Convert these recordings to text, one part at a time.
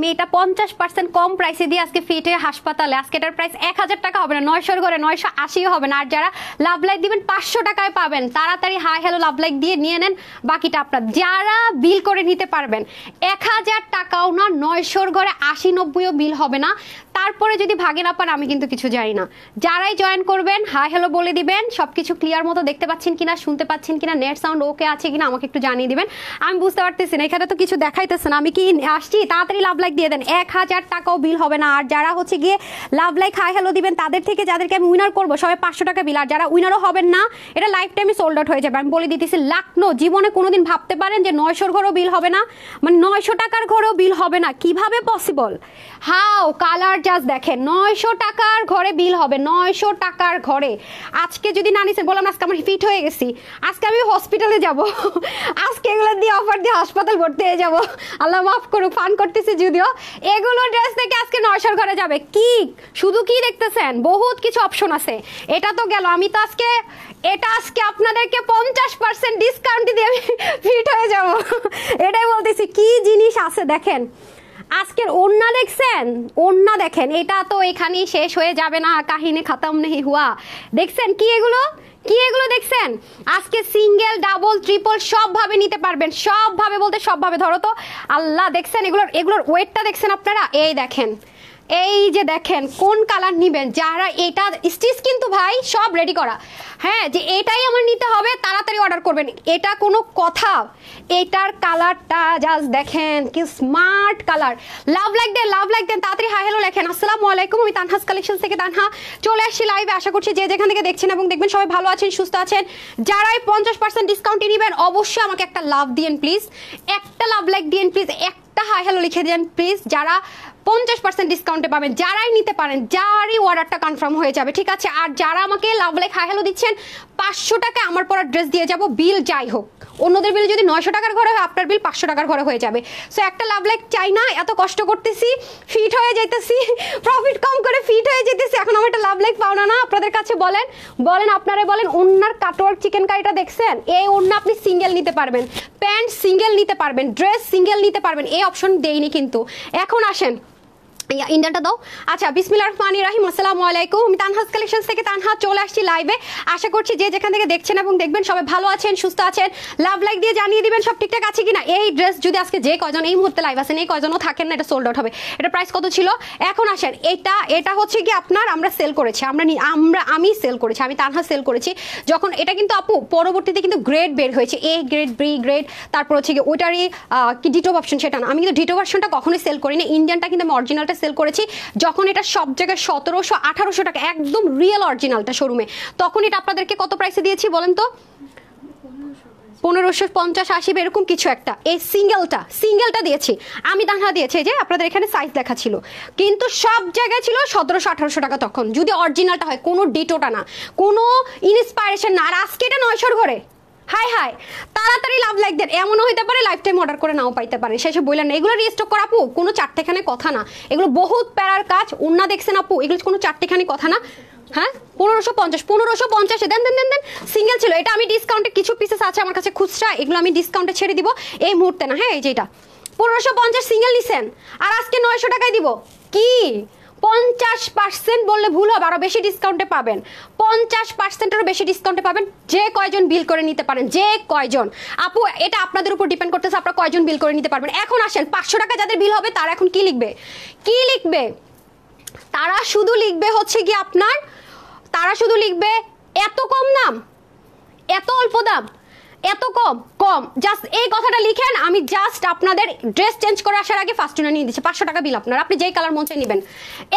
আমি এটা 50% কম প্রাইসে দিয়ে আজকে ফিটে হাসপাতালে, আজকে এটার প্রাইস 1000 টাকা হবে না, 900 ঘরে 980 হবে না। আর যারা লাভ লাইক দিবেন 500 টাকায় পাবেন। তাড়াতাড়ি হাই হ্যালো লাভ লাইক দিয়ে নিয়ে নেন, বাকিটা আপনার। যারা বিল করে নিতে পারবেন 1000 টাকাও না, 900 ঘরে 80-90ও বিল হবে না। তারপরে যদি ভাগে না পান আমি কিন্তু কিছু জানি না। যারাই জয়েন করবেন হাই হ্যালো বলে দিবেন, সবকিছু ক্লিয়ার মতো দেখতে পাচ্ছেন কিনা, শুনতে পাচ্ছেন কিনা, নেট সাউন্ড ওকে আছে কিনা আমাকে একটু জানিয়ে দিবেন। আমি বুঝতে পারতেছি না, এখানে তো কিছু দেখাইতেছে না, আমি কি আসছি? তাড়াতাড়ি লাভ লাইক দিয়ে দেন, 1000 টাকাও বিল হবে না। আর যারা হচ্ছে গিয়ে লাভ লাইক হাই হ্যালো দিবেন তাদের থেকে যাদেরকে আমি উইনার করবো সবাই 500 টাকা বিল। আর যারা উইনারও হবেন না এটা লাইফ টাইমে সোল্ড আউট হয়ে যাবে, আমি বলে দিতেছি। লাখনো জীবনে কোনোদিন ভাবতে পারেন যে 900 ঘরেও বিল হবে না, মানে 900 টাকার ঘরেও বিল হবে না? কিভাবে পসিবল? হাও কালার জাস্ট দেখেন, 900 টাকার ঘরে বিল হবে, 900 টাকার ঘরে। আজকে যদি না নিছেন, বললাম আজকে আমার ফিট হয়ে গেছি, আজকে আমি হসপিটালে যাব, আজকে এগুলো দিয়ে অফার দিয়ে হাসপাতাল ভর্তি হয়ে যাব। আল্লাহ মাফ করুক, ফান করতেছি যদিও। এগুলো ড্রেস থেকে আজকে 900 ঘরে যাবে। কি শুধু কি দেখতেছেন, বহুত কিছু অপশন আছে। এটা তো গেল, আমি তো আজকে এটা আজকে আপনাদেরকে 50% ডিসকাউন্ট দিয়ে আমি ফিট হয়ে যাব, এটাই বলতেছি। কি জিনিস আছে দেখেন, আজকের ওড়না দেখছেন, ওড়না দেখেন, এটা তো এখানেই শেষ হয়ে যাবে না, কাহিনী খতম নেই হুয়া। দেখছেন কি এগুলো, কি এগুলো দেখছেন? আজকে সিঙ্গেল ডাবল ট্রিপল সবভাবে নিতে পারবেন, সবভাবে বলতে সবভাবে। ধরো তো আল্লাহ, দেখছেন এগুলোর ওয়েটটা দেখছেন আপনারা? এই দেখেন, এই যে দেখেন কোন কালার নিবেন। যারা এটা স্টিচ কিন্তু ভাই সব রেডি করা, হ্যাঁ, যে এটাই আমার নিতে হবে তাড়াতাড়ি অর্ডার করবেন, এটা কোনো কথা? এটার কালারটা জাস্ট দেখেন কি স্মার্ট কালার। লাভ লাইক দেন, লাভ লাইক দেন, তাড়াতাড়ি হাই হ্যালো লেখেন। আসসালামু আলাইকুম, আমি তানহাস কালেকশন থেকে তানহা চলে আসছি লাইভে। আশা করছি যে যেখান থেকে দেখছেন এবং দেখবেন সবাই ভালো আছেন, সুস্থ আছেন। যারাই 50% ডিসকাউন্টে নেবেন অবশ্যই আমাকে একটা লাভ দিয়েন প্লিজ, একটা লাভ লাইক দিয়েন প্লিজ, একটা হাই হ্যালো লিখে দেন প্লিজ। যারা 50% ডিসকাউন্টে পাবেন, যারাই নিতে পারেন, যারই অর্ডারটা কনফার্ম হয়ে যাবে, ঠিক আছে? আর যারা আমাকে লাভ লাইক হাই হ্যালো দিচ্ছেন 500 টাকা আমার পরা ড্রেস দিয়ে যাব, বিল যাই হোক। অন্যদের বিল যদি 900 টাকার ঘরে হয়, আপনার বিল 500 টাকার ঘরে হয়ে যাবে। সো একটা লাভ লাইক চাই না, এত কষ্ট করতেছি, ফিট হয়ে যাইতেছি, প্রফিট কম করে ফিট হয়ে যেতেছি, এখন আমার একটা লাভ লাইক পাও না। আপনাদের কাছে বলেন, বলেন আপনারা বলেন। ওন্নার কাটওয়ার্ক চিকেন কারিটা দেখছেন? এই ওন্না আপনি সিঙ্গেল নিতে পারবেন, প্যান্ট সিঙ্গেল নিতে পারবেন, ড্রেস সিঙ্গেল নিতে পারবেন, এই অপশন দেইনি কিন্তু। এখন আসেন ইন্ডিয়ানটা দাও। আচ্ছা, বিসমিল্লাহির রহমানির রহিম, আসসালামু আলাইকুম। আমি তানহাস কালেকশনস থেকে তানহা চলে আসছি লাইভে। আশা করছি যে যেখান থেকে দেখছেন এবং দেখবেন সবাই ভালো আছেন, সুস্থ আছেন। লাভ লাইক দিয়ে জানিয়ে দিবেন সব ঠিকঠাক আছে কিনা। এই ড্রেস যদি আজকে যে কয়জন এই মুহূর্তে লাইভ আছেন, এই কয়জনও থাকেন না, এটা সোল্ড আউট হবে। এটা প্রাইস কত ছিল? এখন আসেন, এটা হচ্ছে কি আপনার, আমরা সেল করেছি, আমি সেল করেছি, আমি তানহা সেল করেছি যখন এটা কিন্তু আপু পরবর্তীতে কিন্তু গ্রেড বের হয়েছে, এ গ্রেড, বি গ্রেড, তারপর হচ্ছে কি ওইটারই কি ডিটোভ অপশন, সেটা না। আমি কিন্তু ডিটোভ ভার্সনটা কখনোই সেল করিনি, ইন্ডিয়ানটা কিন্তু আমি অরিজিনালটা সেল করেছি যখন এটা সব জায়গায় 1700-1800 টাকা, একদম রিয়েল অরিজিনালটা শোরুমে। তখন এটা আপনাদেরকে কত প্রাইসে দিয়েছি বলেন তো? 1550-80 এরকম কিছু একটা। এই সিঙ্গেলটা দিয়েছি আমি, তানহা দিয়েছে, যে আপনাদের এখানে সাইজ দেখা ছিল, কিন্তু সব জায়গায় ছিল 1700-1800 টাকা তখন, যদি অরিজিনালটা হয়, কোনো ডিটোটা না, কোনো ইন্সপাইরেশন না। আর আজকে এটা 900 ঘরে। হাই হাই, তাড়াতাড়ি লাভ লাইক দেন। এমনও হইতে পারে লাইফ টাইম অর্ডার করে নাও পাইতে পারেন, শেষে বললেন না। এগুলো রিস্টক করা আপু কোনো চারটেখানে কথা না, এগুলো বহুত প্যারার কাজ। ওন্না দেখছেন আপু, এগুলো কোনো চারটেখানি কথা না। হ্যাঁ, 1550 দেন দেন দেন দেন। সিঙ্গেল ছিল এটা, আমি ডিসকাউন্টে কিছু পিসেস আছে আমার কাছে খুচরা, এগুলো আমি ডিসকাউন্টে ছেড়ে দিব এই মুহূর্তে না। হ্যাঁ, এই যে এটা 1550 সিঙ্গেল নিছেন, আর আজকে 900 টাকায় দিব। কি 50% বললে ভুল হবে, আরো বেশি ডিসকাউন্টে পাবেন, 50%-এরও বেশি ডিসকাউন্টে পাবেন। যে কয়জন বিল করে নিতে পারেন, যে কয়জন আপু, এটা আপনাদের উপর ডিপেন্ড করতেছে আপনারা কয়জন বিল করে নিতে পারবেন। এখন আসেন, 500 টাকা যাদের বিল হবে তারা এখন কি লিখবে? কি লিখবে? তারা শুধু লিখবে হচ্ছে কি আপনার, তারা শুধু লিখবে এত কম দাম, এত অল্প দাম, এত কম কম, জাস্ট এই কথাটা লিখেন। আমি জাস্ট আপনাদের ড্রেস চেঞ্জ করে আসার আগে ফার্স্টুনে নিয়ে দিচ্ছি 500 টাকা বিল আপনার, আপনি যেই কালার মন চাই নেবেন।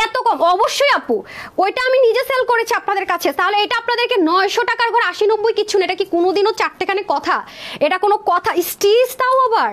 এত কম অবশ্যই আপু, ওইটা আমি নিজে সেল করেছি আপনাদের কাছে, তাহলে এটা আপনাদেরকে 900 টাকার ঘরে 80-90 কিচ্ছু না। এটা কি কোনোদিনও চারটেখানে কথা? এটা কোনো কথা? স্টিচ তাও আবার,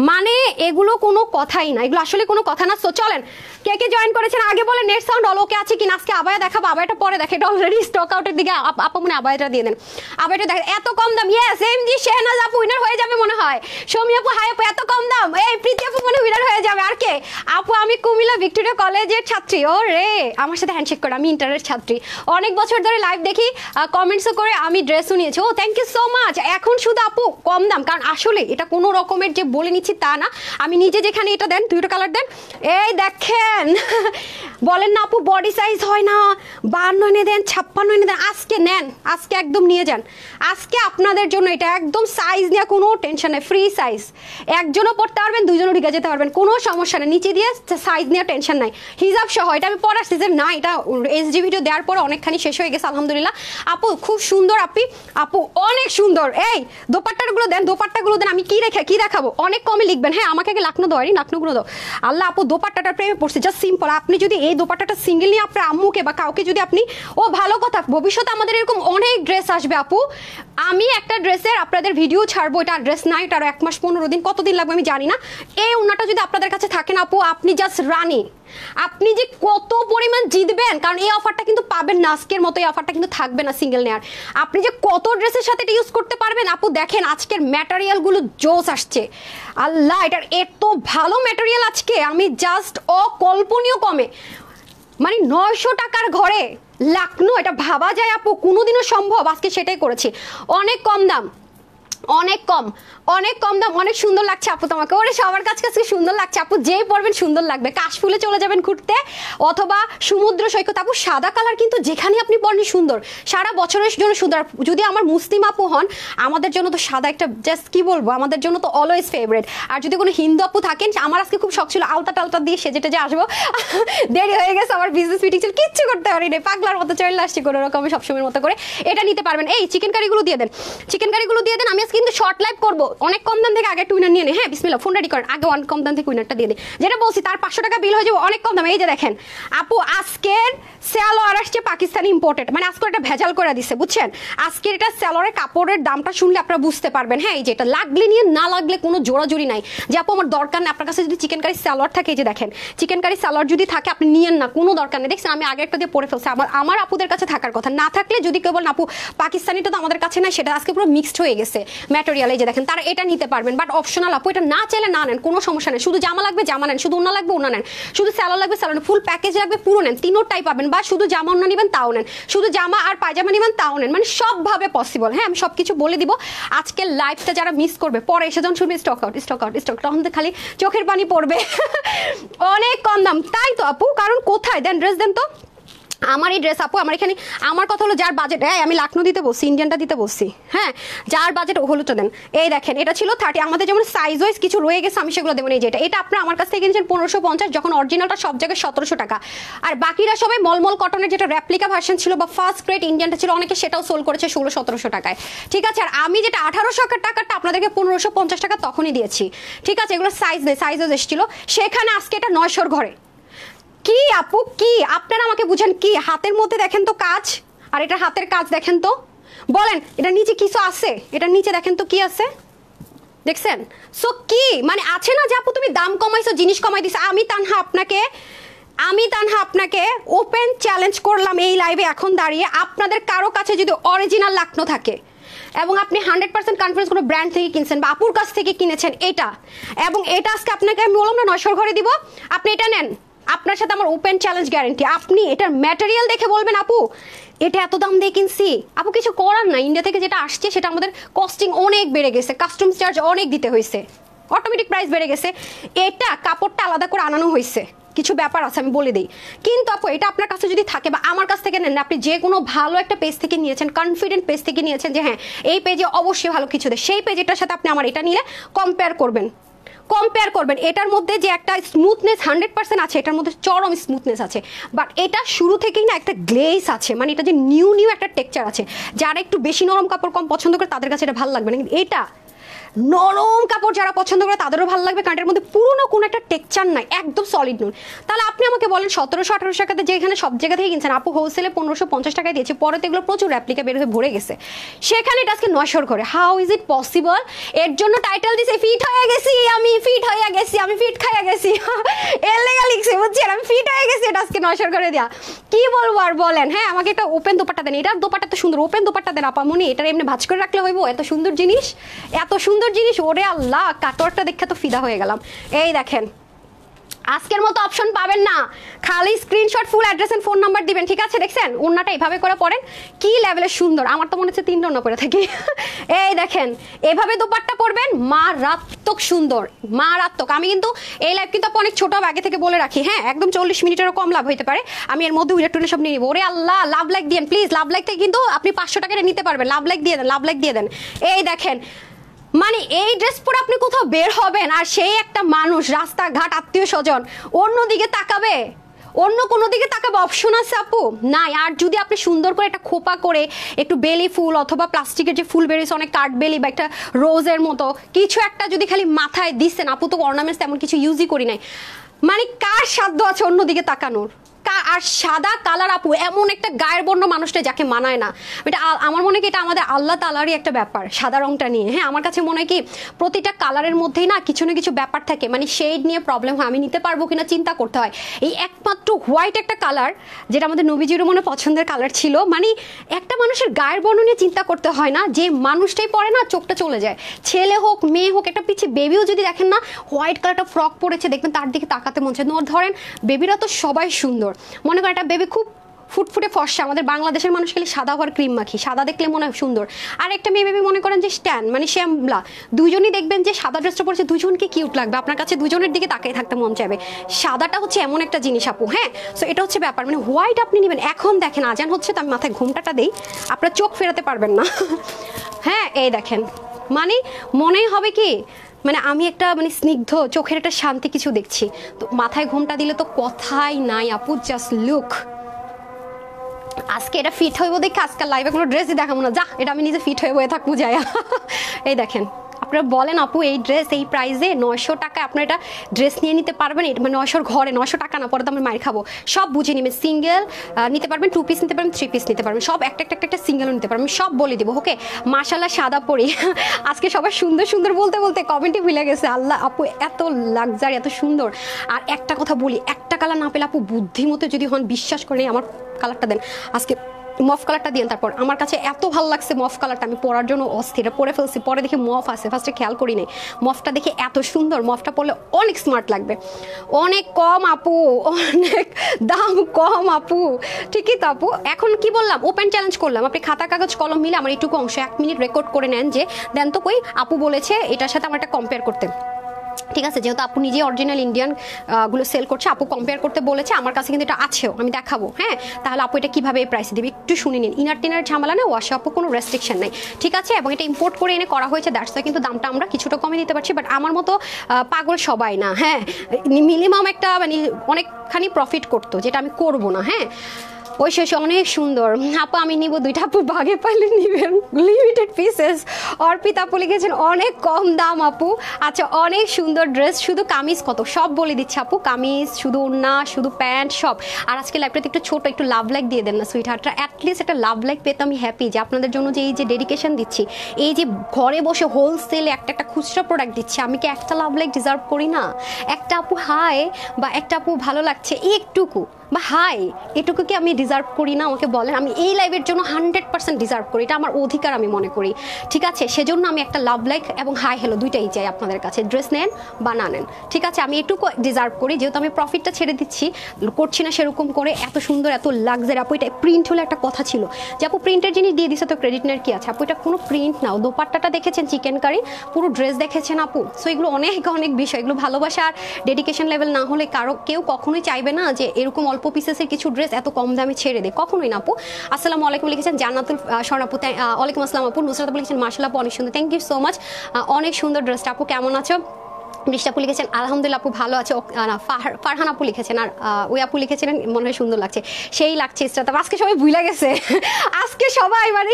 মানে এগুলো কোনো কথাই না, এগুলো আসলে কোনো কথা না। সো চলেন, কে কে জয়েন করেছেন আগে বলে। নেট সাউন্ড অল ওকে আছে কিনা? আজকে আবায়া দেখাবো, আবায়াটা পরে দেখে, এটা অলরেডি স্টক আউটের দিকে। আপা মনে আবায়াটা দিয়ে দেন, আবায়াটা দেখেন। এত কম দাম, ইয়েস এমজি শেহনাজ আপু উইনার হয়ে যাবে মনে হয়। সৌমি আপু, হাই আপু, এত কম দাম, এই প্রীতি আপু মনে উইনার হয়ে যাবে। আর কে আপু? আমি কুমিল্লা ভিক্টোরিয়া কলেজের ছাত্রী। ও রে, আমার সাথে হ্যান্ডশেক করে, আমি ইন্টারের ছাত্রী, অনেক বছর ধরে লাইভ দেখি, কমেন্টসও করে, আমি ড্রেসও নিয়েছি। ও থ্যাংক ইউ সো মাচ। এখন শুধু আপু কম দাম, কারণ আসলে এটা কোনো রকমের যে বলে নিচ্ছি তা না, আমি নিজে যেখানে এটা দেন, দুইটা কালার দেন, এই দেখেন বলেন না আপু বডি সাইজ হয় না, 52 এনে দেন, 56 এনে দেন, আজকে নেন, আজকে একদম নিয়ে যান, আজকে আপনাদের জন্য এটা একদম সাইজ নিয়ে কোনো টেনশন নেই, ফ্রি সাইজ, একজনও পড়তে পারবেন, দুইজনও ঢুকে যেতে পারবেন, কোনো সমস্যা নেই, নিচে দিয়ে সাইজ নিয়ে টেনশন নাই, হিজাব সহ। এটা আমি পড়ার সিজন না, এটা এইচডি ভিডিও দেওয়ার পর অনেকখানি শেষ হয়ে গেছে আলহামদুলিল্লাহ। আপু খুব সুন্দর, আপু অনেক সুন্দর। এই দোপাট্টাগুলো দেন, দোপাট্টাগুলো দেন, আমি কি দেখাবো? অনেক কমে লিখবেন, হ্যাঁ আমাকে আগে লাকনো দাও, লাকনোগুলো দাও। আল্লাহ আপু দোপাট্টাটার প্রেমে পড়ছে, জাস্ট সিম্পল। আপনি যদি এই দোপাট্টাটা সিঙ্গেল নিয়ে আপনার আম্মুকে বা কাউকে যদি আপনি, ও ভালো কথা, ভবিষ্যতে আমাদের এরকম অনেক ড্রেস আসবে আপু। আমি একটা ড্রেসের আপনাদের ভিডিও ছাড়বো, এটা ড্রেস নাই, এটা 1 মাস 15 দিন, কতদিন লাগবে আমি জানি না। এই ওনাটা যদি আপনাদের কাছে থাকেন আপু, আপনি জাস্ট রানি, আপনি যে কত পরিমাণ জিতবেন, কারণ এই অফারটা কিন্তু পাবেন না আজকের মতো, এই অফারটা কিন্তু থাকবে না সিঙ্গেল নেয়ার। আপনি যে কত ড্রেসের সাথে এটা ইউজ করতে পারবেন আপু, দেখেন আজকের ম্যাটেরিয়ালগুলো জোস আসছে, আল্লাহ এটার এত ভালো ম্যাটেরিয়াল আজকে, আমি জাস্ট অকল্পনীয় কমে, মানে 900 টাকার ঘরে লাকনো, এটা ভাবা যায় আপু কোনোদিনও সম্ভব? আজকে সেটাই করেছি, অনেক কম দাম, অনেক কম, অনেক কম দাম, অনেক সুন্দর লাগছে আপু তোমাকে। ওরে সবার কাছে সুন্দর লাগছে আপু, যেই পরবেন সুন্দর লাগবে। কাশফুলে চলে যাবেন ঘুরতে অথবা সমুদ্র সৈকত আপু, সাদা কালার কিন্তু যেখানে আপনি পরেন সুন্দর, সারা বছরের জন্য সুন্দর। যদি আমার মুসলিম আপু হন, আমাদের জন্য তো সাদা একটা জাস্ট কি বলবো, আমাদের জন্য তো অলওয়েজ ফেভারিট। আর যদি কোনো হিন্দু আপু থাকেন, আমার আজকে খুব শখ ছিল আলতা টালতা দিয়ে সেজেটে যে আসবো, দেরি হয়ে গেছে, আমার বিজনেস মিটিং ছিল, কিচ্ছু করতে পারিনি, পাগলার মতো চলে আসছি কোনো রকম সবসময়ের মতো করে। এটা নিতে পারবেন। এই চিকেন কারিগুলো দিয়ে দেন, চিকেন কারিগুলো দিয়ে দেন। আমি আজকে কিন্তু শর্ট লাইভ করবো, অনেক কম দাম থেকে আগে একটা উইনার নিয়ে নেই। হ্যাঁ বিসমিল্লাহ, ফোন রেডি করেন, আগে অনেক কম দাম থেকে উইনারটা দিয়ে দিই, যেটা বলছি তার 500 টাকা বিল হয়ে যাবে, অনেক কম দাম। এই যে দেখেন আপু, আজকের সালোয়ার আসছে পাকিস্তানি ইম্পোর্টেড, মানে আজকে এটা ভেজাল করে দিচ্ছে, বুঝছেন? আজকের এটা সালোয়ারের কাপড়ের দামটা শুনলে আপনারা বুঝতে পারবেন। হ্যাঁ এই যে এটা লাগলে নিয়ে, না লাগলে কোনো জোড়াজুড়ি নাই, যে আপু আমার দরকার নেই। আপনার কাছে যদি চিকেন কারি সালোয়ার থাকে, এই যে দেখেন চিকেন কারি সালোয়ার যদি থাকে, আপনি নিয়েন না, কোনো দরকার নেই। দেখছেন আমি আগে একটা দিয়ে পরে ফেলছি, আমার আপুদের কাছে থাকার কথা না থাকলে, যদি কেউ বলেন আপু পাকিস্তানিটা তো আমাদের কাছে নাই, সেটা আজকে পুরো মিক্সড হয়ে গেছে ম্যাটেরিয়াল, এই যে দেখেন, তারা এটা নিতে পারবেন, বাট অপশনাল আপু, এটা না চাইলে না নেন, কোনো সমস্যা নেই। শুধু জামা লাগবে জামা নেন, শুধু ওনা লাগবে ওনা নেন, শুধু সালোয়ার লাগবে সালোয়ার নেন, ফুল প্যাকেজ লাগবে পুরো নেন, তিনোটাই পাবেন। বা শুধু জামা ওনা নেবেন তাও নেন, শুধু জামা আর পায়জামা নেবেন তাও নেন, মানে সবভাবে পসিবল। হ্যাঁ আমি সবকিছু বলে দিব। আজকের লাইভটা যারা মিস করবে, পরে এসে যখন শুনবে stock out stock out stock, তখন তো খালি চোখের পানি পড়বে। অনেক কম দাম, তাই তো আপু, কারণ কোথায় দেন ড্রেস, দেন তো আমার এই ড্রেস আপু, আমার এখানে, আমার কথা হলো যার বাজেট, হ্যাঁ আমি লাকনো দিতে বলছি, ইন্ডিয়ানটা দিতে বলছি, হ্যাঁ যার বাজেট হলুদটা দেন। এই দেখেন এটা ছিল 30, আমাদের যেমন সাইজ ওয়াইজ কিছু রয়ে গেছে, আমি সেগুলো দেবো। এই যেটা, এটা আপনার আমার কাছ থেকে কিনেছেন 1550, যখন অরিজিনালটা সব জায়গায় 1700 টাকা। আর বাকিরা সবাই মলমল কটনের যেটা রেপ্লিকা ভার্সন ছিল বা ফার্স্ট গ্রেড ইন্ডিয়ানটা ছিল, অনেকে সেটাও সোল করেছে 1600-1700 টাকায়, ঠিক আছে? আর আমি যেটা 1800 টাকাটা আপনাদেরকে 1550 টাকা তখনই দিয়েছি, ঠিক আছে? এগুলো সাইজ নেই, সাইজ ওয়াইজ এসেছিল, সেখানে আজকে এটা 900-র ঘরে। কি আপু কি আপনারা আমাকে বুঝেন, কি হাতের মধ্যে দেখেন তো কাজ, আর এটা হাতের কাজ দেখেন তো, বলেন এটা নিচে কিছু আছে, এটা নিচে দেখেন তো কি আছে, দেখছেন? সো কি মানে আছে না যে আপু তুমি দাম কমাইছো, জিনিস কমাই দিছো। আমি তানহা আপনাকে ওপেন চ্যালেঞ্জ করলাম এই লাইভে এখন দাঁড়িয়ে, আপনাদের কারো কাছে যদি অরিজিনাল লাকনো থাকে এবং আপনি 100% কনফিডেন্স কোনো ব্র্যান্ড থেকে কিনছেন বা আপুর কাছ থেকে কিনেছেন এটা, এবং এটা আজকে আপনাকে আমি বললাম না 900 ঘরে দিব, আপনি এটা নেন, আপনার সাথে আমার ওপেন চ্যালেঞ্জ গ্যারান্টি। আপনি এটার ম্যাটেরিয়াল দেখে বলবেন আপু এটা এত দাম দিয়ে কিনছি, আপু কিছু করার না, ইন্ডিয়া থেকে যেটা আসছে সেটা আমাদের কস্টিং অনেক বেড়ে গেছে, কাস্টমস চার্জ অনেক দিতে হয়েছে, অটোমেটিক প্রাইস বেড়ে গেছে, এটা কাপড়টা আলাদা করে আনানো হয়েছে, কিছু ব্যাপার আছে আমি বলে দিই। কিন্তু আপু এটা আপনার কাছে যদি থাকে বা আমার কাছ থেকে নেন, আপনি যে কোনো ভালো একটা পেজ থেকে নিয়েছেন, কনফিডেন্ট পেজ থেকে নিয়েছেন যে হ্যাঁ এই পেজে অবশ্যই ভালো কিছু দেয়, সেই পেজটার সাথে আপনি আমার এটা নিলে কম্পেয়ার করবেন, এটার মধ্যে যে একটা স্মুথনেস 100% আছে, এটার মধ্যে চরম স্মুথনেস আছে, বাট এটা শুরু থেকেই না একটা গ্লেজ আছে, মানে এটা যে নিউ একটা টেক্সচার আছে, যারা একটু বেশি নরম কাপড় কম পছন্দ করে তাদের কাছে এটা ভালো লাগবে না, কিন্তু এটা নরম কাপড় যারা পছন্দ করে তাদেরও ভালো লাগবে, কারণ এর মধ্যে পুরোনো কোনো একটা টেক্সচার নাই, একদম সলিড নুন। তাহলে আপনি আমাকে বলেন 1700-1800 টাকাতে যেখানে সব জায়গা থেকে কিনছেন, আপু হোলসেলে 1550 টাকায় দিয়েছে, পরে তো এগুলো প্রচুর রেপ্লিকা বের হয়ে ভরে গেছে, সেখানে এটা আজকে 900 করে। How is it possible? এর জন্য টাইটেল দিছে ফিট হয়ে গেছি, আমি ফিট খাইয়া গেছি, এর লেগে লিখছে বুঝছেন, আমি ফিট হয়ে গেছি এটা আজকে 900 করে দেয়া। কি বলবো আর বলেন। হ্যাঁ আমাকে একটা ওপেন দোপাট্টা দেন, এটার দোপাট্টা তো সুন্দর, ওপেন দোপাট্টা দেন আপামনি, এটার এমনি ভাঁজ করে রাখলে হইব? এত সুন্দর জিনিস, এত সুন্দর জিনিস, ওরে আল্লাহ কাটোয়ারটা দেখে তো ফিদা হয়ে গেলাম। এই দেখেন আজকের মতো অপশন পাবেন না, খালি screenshot full address and phone number দিবেন, ঠিক আছে? দেখছেন ওন্নাটা এইভাবে করে পরেন, কি লেভেলের সুন্দর, আমার তো মনে হচ্ছে 3 ওন্না পরে থাকি। এই দেখেন এভাবে দোপাট্টা পরবেন, মারাত্মক সুন্দর, মারাত্মক। আমি কিন্তু এই লাইভ কিন্তু অনেক ছোট আগে থেকে বলে রাখি, হ্যাঁ একদম 40 মিনিটেরও কম লাভ হইতে পারে, আমি এর মধ্যে উইলেট টুলে সব নিয়ে নিব। ওরে আল্লাহ লাভ লাইক দিয়েন প্লিজ, লাভ লাইক থেকে কিন্তু আপনি 500 টাকা নিতে পারবেন, লাভ লাইক দিয়ে দেন, লাভ লাইক দিয়ে দেন। এই দেখেন মানে এই ড্রেস পরে আপনি কোথাও বের হবেন আর সেই একটা মানুষ রাস্তাঘাট আত্মীয় স্বজন অন্যদিকে তাকাবে, অন্য কোনো দিকে তাকাবে অপশন আছে আপু নাই। আর যদি আপনি সুন্দর করে একটা খোপা করে একটু বেলি ফুল অথবা প্লাস্টিকের যে ফুল বেরিয়েছে অনেক কাঠ বেলি বা একটা রোজের মতো কিছু একটা যদি খালি মাথায় দিচ্ছেন, আপু তো অর্নামেন্টস তেমন কিছু ইউজই করি নাই, মানে কার সাধ্য আছে অন্যদিকে তাকানোর? আর সাদা কালার আপু এমন একটা গায়ের বর্ণ মানুষটা যাকে মানায় না, এটা আমার মনে হয় এটা আমাদের আল্লাহ তাআলারই একটা ব্যাপার সাদা রংটা নিয়ে। হ্যাঁ আমার কাছে মনে হয় কি প্রতিটা কালারের মধ্যেই না কিছু না কিছু ব্যাপার থাকে, মানে শেড নিয়ে প্রবলেম হয়, আমি নিতে পারবো কিনা চিন্তা করতে হয়। এই একমাত্র হোয়াইট একটা কালার যেটা আমাদের নবীজিরও মনে পছন্দের কালার ছিল, মানে একটা মানুষের গায়ের বর্ণ নিয়ে চিন্তা করতে হয় না, যে মানুষটাই পরে না চোখটা চলে যায়, ছেলে হোক মেয়ে হোক, একটা পিছিয়ে বেবিও যদি দেখেন না হোয়াইট কালারটা ফ্রক পরেছে দেখবেন তার দিকে তাকাতে মন চায়। ধরেন বেবিরা তো সবাই সুন্দর, মনে করেন একটা বেবি খুব ফুটফুটে ফর্সা, আমাদের বাংলাদেশের মানুষ খালি সাদা হওয়ার ক্রিম মাখি, সাদা দেখলে মনে হয় সুন্দর। আর একটা মেয়ে বেবি মনে করেন যে স্ট্যান্ড মানে শ্যামলা, দুজনই দেখবেন যে সাদা ড্রেসটা পরেছে, দুজনকে কিউট লাগবে, আপনার কাছে দুজনের দিকে তাকিয়ে থাকতে মন চাইবে। সাদাটা হচ্ছে এমন একটা জিনিস আপু, হ্যাঁ সো এটা হচ্ছে ব্যাপার, মানে হোয়াইট আপনি নেবেন। এখন দেখেন আজান হচ্ছে তো আমি মাথায় ঘুমটাটা দেই, আপনার চোখ ফেরাতে পারবেন না। হ্যাঁ এই দেখেন মানে মনেই হবে কি মানে আমি একটা মানে স্নিগ্ধ চোখের একটা শান্তি কিছু দেখছি, তো মাথায় ঘুমটা দিলে তো কথাই নাই আপু, জাস্ট লুক। আজকে এটা ফিট হইব দেখে আজকাল লাইভে কোনো ড্রেসই দেখাবো না, যা এটা আমি নিজে ফিট হয়ে বয়ে থাকবো যায়। এই দেখেন আপনারা বলেন আপু এই ড্রেস এই প্রাইসে 900 টাকা আপনারা এটা ড্রেস নিয়ে নিতে পারবেন? মানে 900 ঘরে 900 টাকা না, পরে তো আমরা মায়ের খাবো। সব বুঝে নেবেন, সিঙ্গেল নিতে পারবেন, 2 পিস নিতে পারবেন, 3 পিস নিতে পারবেন, সব একটা একটা সিঙ্গেলও নিতে পারবেন, সব বলে দিব। ওকে মাশাআল্লাহ সাদা পরি। আজকে সবাই সুন্দর সুন্দর বলতে বলতে কমেন্টে ভুলে গেছে, আল্লাহ আপু এত লাক্সারি এত সুন্দর। আর একটা কথা বলি, একটা কালার না পেলে আপু বুদ্ধিমতো যদি হন বিশ্বাস করেন আমার কালারটা দেন, আজকে মফ কালারটা দিয়ে। তারপর আমার কাছে এত ভালো লাগছে মফ কালারটা, আমি পরার জন্য অস্থির, পরে ফেলছি, পরে দেখে মফ আছে, ফার্স্টে খেয়াল করি নাই, মফটা দেখে এত সুন্দর, মফটা পরলে অনেক স্মার্ট লাগবে। অনেক কম আপু, অনেক দাম কম আপু, ঠিকই তো আপু। এখন কি বললাম, ওপেন চ্যালেঞ্জ করলাম, আপনি খাতা কাগজ কলম মিলে আমার এইটুকু অংশ 1 মিনিট রেকর্ড করে নেন, যে দেন তো কই আপু বলেছে এটার সাথে আমার একটা কম্পেয়ার করতে, ঠিক আছে? যেহেতু আপু নিজে অরিজিনাল ইন্ডিয়ান গুলো সেল করছে, আপু কম্পেয়ার করতে বলেছে, আমার কাছে কিন্তু এটা আছেও, আমি দেখাবো। হ্যাঁ তাহলে আপু এটা কিভাবে এই প্রাইসে দেবে একটু শুনে নিন। ইনার টিনার ঝামেলা না, ওয়াশে আপু কোনো রেস্ট্রিকশন নাই, ঠিক আছে? এবং এটা ইম্পোর্ট করে এনে করা হয়েছে, দ্যাটস ওয়াই কিন্তু দামটা আমরা কিছুটা কমে দিতে পারছি, বাট আমার মতো পাগল সবাই না। হ্যাঁ মিনিমাম একটা মানে অনেকখানি প্রফিট করতো, যেটা আমি করবো না। হ্যাঁ ওই শেষে অনেক সুন্দর আপু, আমি নিব 2টা, আপু ভাগে পাইলে নিবেন, লিমিটেড পিসেস। অর্পিতা আপু লিখেছেন অনেক কম দাম আপু। আচ্ছা অনেক সুন্দর ড্রেস, শুধু কামিজ কত সব বলে দিচ্ছে আপু, কামিজ শুধু ওড়না শুধু প্যান্ট সব। আর আজকে লাইভটাতে একটু ছোট একটু লাভ লাইক দিয়ে দেন না সুইট হার্টরা, অ্যাটলিস্ট একটা লাভ লাইক পেতে আমি হ্যাপি, যে আপনাদের জন্য যে এই যে ডেডিকেশন দিচ্ছি, এই যে ঘরে বসে হোলসেলে একটা খুচরা প্রোডাক্ট দিচ্ছি, আমি কি একটা লাভ লাইক ডিজার্ভ করি না? একটা আপু হাই বা একটা আপু ভালো লাগছে একটুকু বা হাই, এটুকু কি আমি ডিজার্ভ করি না? আমাকে বলেন। আমি এই লাইভের জন্য 100% ডিজার্ভ করি, এটা আমার অধিকার আমি মনে করি, ঠিক আছে? সেজন্য আমি একটা লাভ লাইক এবং হাই হ্যালো দুইটাই চাই আপনাদের কাছে, ড্রেস নেন বা না নেন, ঠিক আছে? আমি এটুকু ডিজার্ভ করি, যেহেতু আমি প্রফিটটা ছেড়ে দিচ্ছি, করছি না সেরকম করে। এত সুন্দর এত লাক্সারি আপু, এটা প্রিন্ট হলে একটা কথা ছিল যে আপু প্রিন্টের জিনিস দিয়ে দিচ্ছে তো ক্রেডিট নেওয়ার কি আছে? আপু এটা কোনো প্রিন্ট নাও, দোপাট্টাটা দেখেছেন চিকেন কারি, পুরো ড্রেস দেখেছেন আপু। সো এগুলো অনেক অনেক বিষয়, এগুলো ভালোবাসা আর ডেডিকেশন লেভেল না হলে কেউ কখনোই চাইবে না যে এরকম অল্প পিসেসের কিছু ড্রেস এত কম দামে ছেড়ে দেয়, কখনোই না আপু। আসসালামু আলাইকুম লিখেছেন জান্নাতুল স্বর্ণাপু, ওয়ালাইকুম আসসালাম আপু। নুসরাত আপু লিখেছেন মাশাআল্লাহ আপু অনেক সুন্দর, থ্যাংক ইউ সো মাচ, অনেক সুন্দর ড্রেসটা আপু, কেমন আছো? বৃষ্টি আপু লিখেছেন আলহামদুলিল্লাহ আপু ভালো আছে। ফারহান আপু লিখেছেন, আর ওই আপু লিখেছিলেন মনে হয় সুন্দর লাগছে, সেই লাগছে ইস্টাতে। আজকে সবাই ভুলে গেছে, আজকে সবাই মানে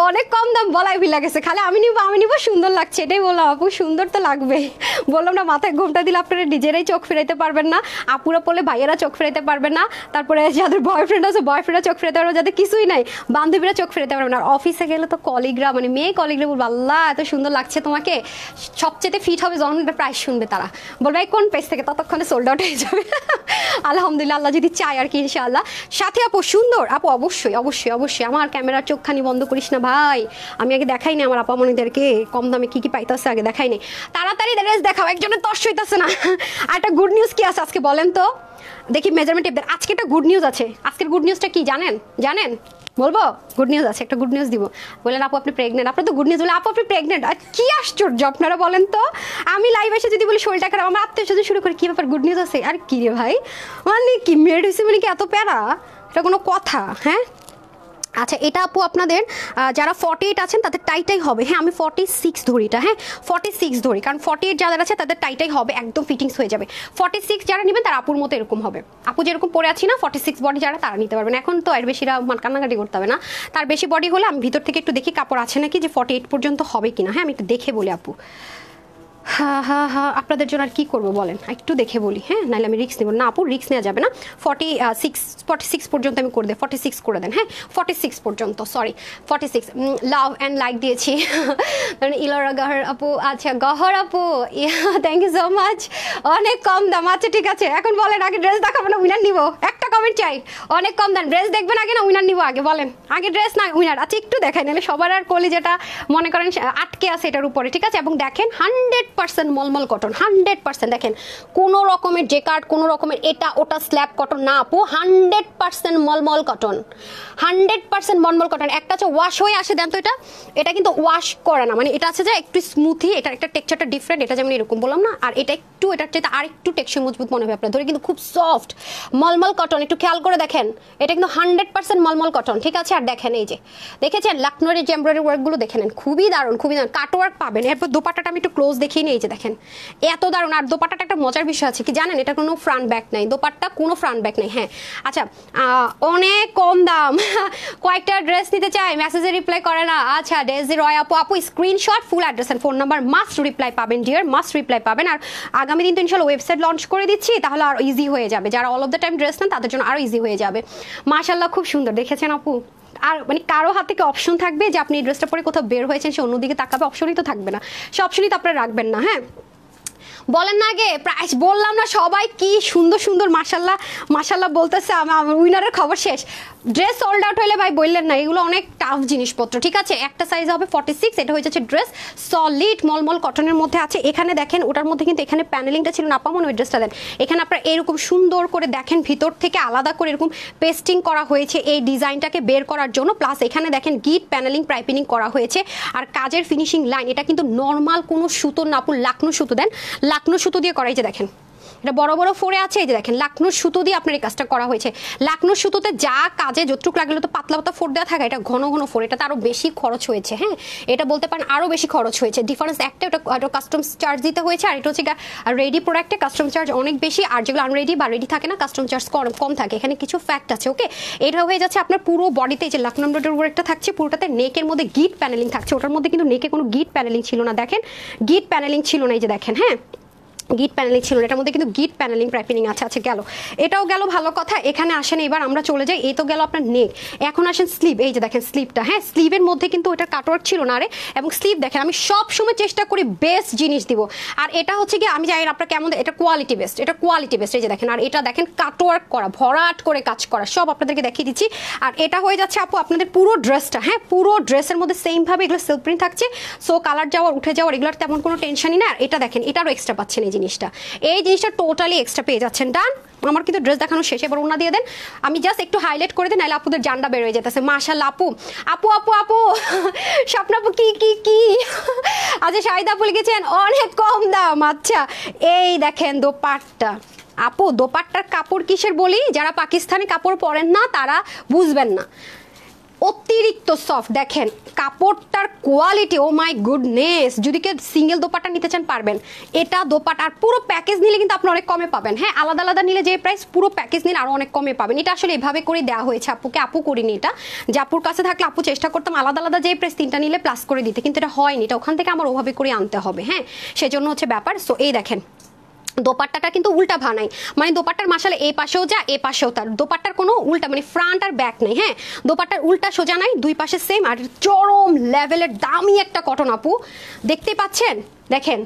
অনেক কম দাম বলাই ভুলে গেছে, খালি আমি নিব সুন্দর লাগছে, এটাই বললাম আপু, সুন্দর তো লাগবেই। বললাম না মাথায় ঘুমটা দিলে আপনারা নিজেরাই চোখ ফেরাইতে পারবেন না, আপুরা পড়লে ভাইয়েরা চোখ ফেরাইতে পারবেন না, তারপরে যাদের বয়ফ্রেন্ড আছে বয়ফ্রেন্ডরা চোখ ফেরাতে পারবে, যাদের কিছুই নাই বান্ধবীরা চোখ ফেরাতে পারবে না। আর অফিসে গেলে তো কলিগরা মানে মেয়ে কলিগরা বলবো আল্লাহ এত সুন্দর লাগছে তোমাকে, সবচেয়ে ফিট হবে যখন প্রাইস শুনবে তারা বলবে এই কোন পেজ থেকে, ততক্ষণে সোল্ড আউট হয়ে যাবে। আলহামদুলিল্লাহ, আল্লাহ যদি চাই আর কি, ইনশাআল্লাহ। সাথে আপু সুন্দর আপু, অবশ্যই অবশ্যই অবশ্যই। আমার ক্যামেরার চোখখানি বন্ধ করিস না ভাই, আমি আগে দেখাই নি আমার আপামনিদেরকে কম দামে কি কি পাইতেছে, আগে দেখাই নি। তাড়াতাড়ি ড্রেস দেখাও, একজনের তর্স হইতেছে না। আর একটা গুড নিউজ কি আছে আজকে বলেন তো, দেখি মেজারমেন্ট টেপদের। আজকে একটা গুড নিউজ আছে। আজকের গুড নিউজটা কি জানেন? জানেন বলবো? গুড নিউজ আছে, একটা গুড নিউজ দিব। বলেন আপু আপনি প্রেগনেন্ট, আপনার তো গুড নিউজ বলে আপু আপনি প্রেগনেন্ট। আর কি আশ্চর্য আপনারা বলেন তো। আমি লাইভ এসে যদি বলি শরীরটা খারাপ, আমার আত্মীয় স্বজন শুরু করে কি ব্যাপার গুড নিউজ আছে, আর কি রে ভাই, মানে কি মেড হয়েছে মানে কি এত প্যারা, এটা কোনো কথা? হ্যাঁ আচ্ছা, এটা আপু আপনাদের যারা 48 আছেন তাদের টাইটাই হবে। হ্যাঁ আমি 46 ধরি এটা, হ্যাঁ 46 ধরি, কারণ 48 যাদের আছে তাদের টাইটাই হবে, একদম ফিটিংস হয়ে যাবে। 46 যারা নেবেন তার আপুর মতো এরকম হবে। আপু যেরকম পরে আছি না 46 বডি যারা, তারা নিতে পারবেন। এখন তো এর বেশিরা কান্নাকাটি করতে হবে না, তার বেশি বডি হলে আমি ভিতর থেকে একটু দেখি কাপড় আছে নাকি, যে 48 পর্যন্ত হবে কিনা। হ্যাঁ আমি একটু দেখে বলি আপু। হ্যাঁ আপনাদের জন্য আর কি করবো বলেন, একটু দেখে বলি। হ্যাঁ নাহলে আমি রিক্স নেব না আপু, রিক্স নেওয়া যাবে না। 46 পর্যন্ত আমি করে দেন, 46 করে দেন। হ্যাঁ 46 পর্যন্ত, সরি 46। লাভ অ্যান্ড লাইক দিয়েছি। ইলোরা গহর আপু, আচ্ছা গহর আপু থ্যাংক ইউ সো মাচ, অনেক কম দাম। আচ্ছা ঠিক আছে, এখন বলেন আগে ড্রেস দেখাবো না উইনার নিব? একটা কমেন্ট চাই, অনেক কম দাম। ড্রেস দেখবেন আগে না উইনার নিব আগে? বলেন আগে ড্রেস না উইনার? আচ্ছা একটু দেখাই, নাহলে সবার আর কলি যেটা মনে করেন আটকে আছে এটার উপরে, ঠিক আছে? এবং দেখেন 100% মলমল কটন, 100%। দেখেন কোনো রকমের জেকার্ড, কোনো রকমের এটা ওটা স্ল্যাব কটন না আপু, 100% মলমল কটন, 100% মলমল কটন। একটা হচ্ছে ওয়াশ হয়ে আসে, দেন তো এটা কিন্তু ওয়াশ করে না, মানে এটা আছে যে একটু স্মুথি, এটার একটা টেক্সচারটা ডিফারেন্ট, এটা যেমন এরকম বললাম না, আর এটা একটু এটার চাইতে আর একটু টেক্সচার মজবুত মনে হবে আপনার ধরে, কিন্তু খুব সফট মলমল কটন। একটু খেয়াল করে দেখেন, এটা কিন্তু 100% মলমল কটন, ঠিক আছে? আর দেখেন এই যে দেখেছেন লাকনোর যে এমব্রয়ডারি ওয়ার্কগুলো দেখে নেন, খুবই দারুণ, খুবই দারুণ। কাটওয়ার্ক পাবেন। এরপর দোপাট্টাটা আমি একটু ক্লোজ দেখিয়ে নিই, এই যে দেখেন এত দারুণ। আর দোপাট্টাটা একটা মজার বিষয় আছে কি জানেন, এটা কোনো ফ্রন্ট ব্যাক নাই, দোপাট্টা কোনো ফ্রন্ট ব্যাক নাই। হ্যাঁ আচ্ছা অনেক কম দাম। কয়েকটা ড্রেস নিতে চাই, মেসেজে রিপ্লাই করে না। আচ্ছা ডেজি রয় আপু, আপু screenshot full address and phone number must reply পাবেন ডিয়ার, মাস্ট রিপ্লাই পাবেন। আর আগামী দিন তো ইনশাল্লাহ ওয়েবসাইট লঞ্চ করে দিচ্ছি, তাহলে আর ইজি হয়ে যাবে। যারা all of the time dress নেন তাদের জন্য আরও ইজি হয়ে যাবে। মাশাল্লাহ খুব সুন্দর, দেখেছেন আপু? আর মানে কারো হাত থেকে অপশন থাকবে যে আপনি এই ড্রেসটা পরে কোথাও বের হয়েছেন, সে অন্যদিকে তাকাবে, অপশনই তো থাকবে না, সে অপশনই তো আপনারা রাখবেন না। হ্যাঁ বলেন না আগে প্রাইস, বললাম না সবাই কি সুন্দর সুন্দর মাশাল্লাহ মাশাল্লাহ বলতেছে। আমার উইনারের খবর শেষ। ড্রেস সোল্ড আউট হলে ভাই বললেন না, এগুলো অনেক টাফ জিনিসপত্র, ঠিক আছে? একটা সাইজ হবে 46, এটা হয়ে যাচ্ছে ড্রেস সলিড মলমল কটনের মধ্যে আছে। এখানে দেখেন ওটার মধ্যে কিন্তু এখানে প্যানেলিংটা ছিল না, আপা মনে ওই ড্রেসটা দেন। এখানে আপনারা এরকম সুন্দর করে দেখেন ভিতর থেকে আলাদা করে এরকম পেস্টিং করা হয়েছে এই ডিজাইনটাকে বের করার জন্য, প্লাস এখানে দেখেন গিট প্যানেলিং পাইপিনিং করা হয়েছে। আর কাজের ফিনিশিং লাইন, এটা কিন্তু নর্মাল কোনো সুতো না আপু, লাকনো সুতো দেন, লাকনো সুতো দিয়ে করা। এই যে দেখেন এটা বড় বড় ফোরে আছে, এই যে দেখেন লাকনোর সুতো দিয়ে আপনার এই কাজটা করা হয়েছে। লাকনোর সুতোতে যা কাজে যতটুকু লাগলে তো পাতলা পাতলা ফোর দেওয়া থাকে, এটা ঘন ঘন ফোর, এটা আরো বেশি খরচ হয়েছে। হ্যাঁ এটা বলতে পারেন আরো বেশি খরচ হয়েছে। ডিফারেন্স একটা, ওটা কাস্টম চার্জ দিতে হয়েছে, আর এটা হচ্ছে রেডি প্রোডাক্টে কাস্টম চার্জ অনেক বেশি, আর যেগুলো আনরেডি বা রেডি থাকে না কাস্টম চার্জ কম থাকে। এখানে কিছু ফ্যাক্ট আছে। ওকে এটা হয়ে যাচ্ছে আপনার পুরো বডিতে, যে লাকনো এমব্রয়ডারি ওয়ার্কটা থাকছে পুরোটাতে, নেকের মধ্যে গিট প্যানেলিং থাকছে। ওটার মধ্যে কিন্তু নেকে কোনো গিট প্যানেলিং ছিল না, দেখেন গিট প্যানেলিং ছিল না, এই যে দেখেন। হ্যাঁ গিট প্যানেলিং ছিল, এটার মধ্যে কিন্তু গিট প্যানেলিং পাইপিনিং আছে। আচ্ছা গেল, এটাও গেল ভালো কথা। এখানে আসেন এবার আমরা চলে যাই, এই তো গেল আপনার নেক। এখন আসেন স্লিভ, এই যে দেখেন স্লিভটা। হ্যাঁ স্লিভের মধ্যে কিন্তু ওটা কাটওয়ার্ক ছিল না রে, এবং স্লিভ দেখেন আমি সব সময় চেষ্টা করি বেস্ট জিনিস দিব। আর এটা হচ্ছে কি আমি জানি আপনার কেমন, এটা কোয়ালিটি বেস্ট, এটা কোয়ালিটি বেস্ট। এই যে দেখেন, আর এটা দেখেন কাটওয়ার্ক করা, ভরাট করে কাজ করা, সব আপনাদেরকে দেখিয়ে দিচ্ছি। আর এটা হয়ে যাচ্ছে আপু আপনাদের পুরো ড্রেসটা। হ্যাঁ পুরো ড্রেসের মধ্যে সেম ভাবে এগুলো সিল্ক প্রিন্ট থাকছে, সো কালার যাওয়ার উঠে যাওয়ার এগুলোর তেমন কোনো টেনশনই না। আর এটা দেখেন এটারও এক্সট্রা পাচ্ছেন, এই জিনিসটা, এই জিনিসটা টোটালি এক্সট্রা পেয়ে যাচ্ছেন। ডান, আমার কিন্তু ড্রেস দেখানো শেষে, এবার ওনা দিয়ে দেন। আমি জাস্ট একটু হাইলাইট করে দেন, নাহলে আপুদের জানটা বের হয়ে যেতেছে। মাশাআল্লাহ আপু, আপু আপু আপু স্বপ্ন আপু কি কি কি আচ্ছা শাহিদা আপু লিখেছেন অনেক কম দাম। আচ্ছা এই দেখেন দোপাট্টা আপু, দোপাট্টার কাপড় কিসের বলি, যারা পাকিস্তানি কাপড় পরেন না তারা বুঝবেন না, অতিরিক্ত সফট। দেখেন কাপড়টার কোয়ালিটি, ও মাই গুডনেস। যদি কেউ সিঙ্গেল দোপাট্টা নিতে চান পারবেন। এটা দোপাট্টা, আর পুরো প্যাকেজ নিলে কিন্তু আপনি অনেক কমে পাবেন। হ্যাঁ আলাদা আলাদা নিলে যে প্রাইস, পুরো প্যাকেজ নিলে আরো অনেক কমে পাবেন। এটা আসলে এভাবে করে দেওয়া হয়েছে আপুকে, আপু করিনি এটা, যে আপুর কাছে থাকলে আপু চেষ্টা করতাম আলাদা আলাদা যে প্রাইস তিনটা নিলে প্লাস করে দিতে, কিন্তু এটা হয়নি, এটা ওখান থেকে আমার ওভাবে করে আনতে হবে। হ্যাঁ সেজন্য হচ্ছে ব্যাপার। সো এই দেখেন দোপাট্টাটা কিন্তু উল্টা ভানাই, মানে দোপাট্টার মাসালে এই পাশেও যা এ পাশেও তার, দোপাট্টার কোনো উল্টা মানে ফ্রন্ট আর ব্যাক নেই। হ্যাঁ দোপাট্টার উল্টা সোজা নাই, দুই পাশে সেম। আর চরম লেভেলের দামি একটা কটন আপু, দেখতে পাচ্ছেন দেখেন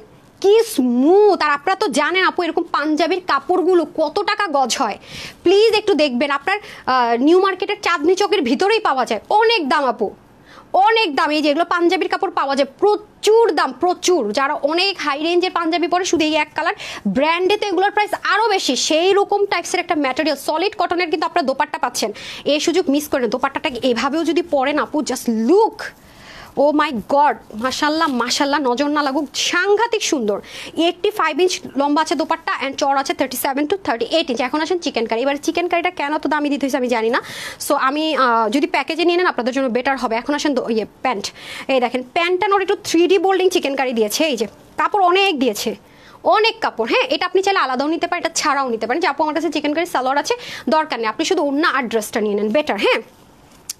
কি স্মুথ। আর আপনারা তো জানেন আপু এরকম পাঞ্জাবির কাপড়গুলো কত টাকা গজ হয়, প্লিজ একটু দেখবেন। আপনার নিউ মার্কেটের চাঁদনি চকের ভিতরেই পাওয়া যায়, অনেক দাম আপু, অনেক দাম। এই যেগুলো পাঞ্জাবির কাপড় পাওয়া যায় প্রচুর দাম, প্রচুর। যারা অনেক হাই রেঞ্জের পাঞ্জাবি পরে শুধু এই এক কালার, ব্র্যান্ডে তো এগুলোর প্রাইস আরও বেশি। সেই রকম টাইপসের একটা ম্যাটেরিয়াল, সলিড কটনের কিন্তু আপনারা দোপাট্টা পাচ্ছেন। এই সুযোগ মিস করেন, দোপাট্টাটাকে এভাবেও যদি পরেন আপু, জাস্ট লুক, ও মাই গড, মাশাল্লাহ মাশাল্লাহ, নজর না লাগুক, সাংঘাতিক সুন্দর। 85 ইঞ্চ লম্বা আছে দোপাট্টা, অ্যান্ড চড় আছে 37 to 38 ইঞ্চ। এখন আসেন চিকেন কারি। এবার চিকেন কারিটা কেন তো দামি দিতে হয়েছে আমি জানি না, সো আমি যদি প্যাকেজে নিয়ে নেন আপনাদের জন্য বেটার হবে। এখন আসেন ইয়ে প্যান্ট, এই দেখেন প্যান্টটা ওর একটু 3D বোল্ডিং চিকেন কারি দিয়েছে, এই যে কাপড় অনেক দিয়েছে, অনেক কাপড়। হ্যাঁ, এটা আপনি চাইলে আলাদাও নিতে পারেন, এটা ছাড়াও নিতে পারেন। যে আপু আমার কাছে চিকেন কারি সালোয়ার আছে, দরকার নেই, আপনি শুধু ওড়না আর ড্রেসটা নিয়ে নেন, বেটার। হ্যাঁ,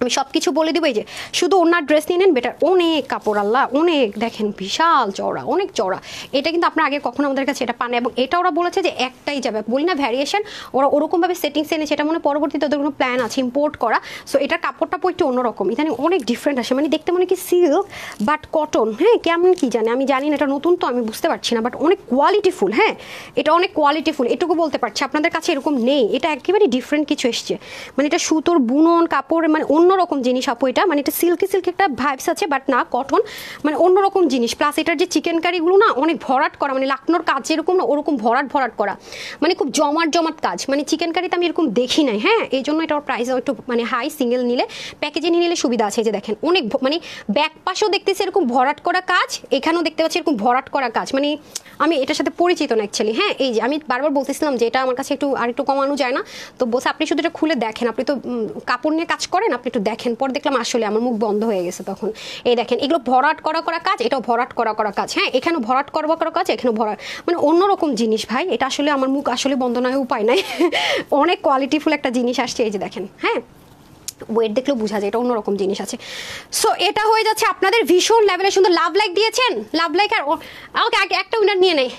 আমি সব কিছু বলে দিব, এই যে শুধু ওনার ড্রেস নিয়ে নেন, বেটার। অনেক কাপড়, আল্লাহ অনেক, দেখেন বিশাল চওড়া, অনেক চওড়া। এটা কিন্তু আপনার আগে কখনো আমাদের কাছে এটা পান, এবং এটা ওরা বলেছে যে একটাই যাবে, বলি না ভ্যারিয়েশন, ওরা ওরকমভাবে সেটিংস এনেছে। এটা মনে পরবর্তীতে ওদের কোনো প্ল্যান আছে ইম্পোর্ট করা। সো এটার কাপড়টা একটু অন্যরকম, ইদানিং অনেক ডিফারেন্ট আসে, মানে দেখতে মনে কি সিল্ক বাট কটন। হ্যাঁ, কেমন কি জানে আমি জানি না, এটা নতুন তো আমি বুঝতে পারছি না, বাট অনেক কোয়ালিটিফুল। হ্যাঁ, এটা অনেক কোয়ালিটিফুল, এটুকু বলতে পারছি। আপনাদের কাছে এরকম নেই, এটা একেবারে ডিফারেন্ট কিছু এসছে, মানে এটা সুতোর বুনন কাপড়, মানে অন্যরকম জিনিস আপু এটা, মানে এটা সিল্কি সিল্কি একটা ভাইবস আছে, বাট না কটন, মানে অন্যরকম জিনিস। প্লাস এটার যে চিকেন কারিগুলো না অনেক ভরাট করা, মানে লাকনোর কাজ যেরকম না ওরকম ভরাট ভরাট করা, মানে খুব জমাট জমাট কাজ, মানে চিকেন কারিতে আমি এরকম দেখি নাই। হ্যাঁ, এই জন্য এটার প্রাইস একটু মানে হাই, সিঙ্গেল নিলে, প্যাকেজে নিয়ে নিলে সুবিধা আছে। যে দেখেন অনেক মানে ব্যাক পাশেও দেখতেছি এরকম ভরাট করা কাজ, এখানেও দেখতে পাচ্ছি এরকম ভরাট করা কাজ, মানে আমি এটার সাথে পরিচিত না অ্যাকচুয়ালি। হ্যাঁ, এই যে আমি বারবার বলতেছিলাম যে এটা আমার কাছে একটু আর একটু কমানো যায় না, তো বলছে আপনি শুধু এটা খুলে দেখেন, আপনি তো কাপড় নিয়ে কাজ করেন, আপনি একটু দেখেন। পরে দেখলাম আসলে আমার মুখ বন্ধ হয়ে গেছে তখন। এই দেখেন এগুলো ভরাট করা করা কাজ, এটাও ভরাট করা করা কাজ। হ্যাঁ, এখানেও ভরাট করা করা কাজ, এখানেও ভরাট, মানে অন্যরকম জিনিস ভাই। এটা আসলে আমার মুখ আসলে বন্ধ নয়, উপায় নাই। অনেক কোয়ালিটিফুল একটা জিনিস আসছে, এই যে দেখেন। হ্যাঁ, ওয়েট দেখলেও বোঝা যায় এটা অন্যরকম জিনিস আছে। সো এটা হয়ে যাচ্ছে আপনাদের ভীষণ লেভেলে সুন্দর। লাভ লাইক দিয়েছেন, লাভ লাইক আর ওকে একটা উইনার নিয়ে নেই,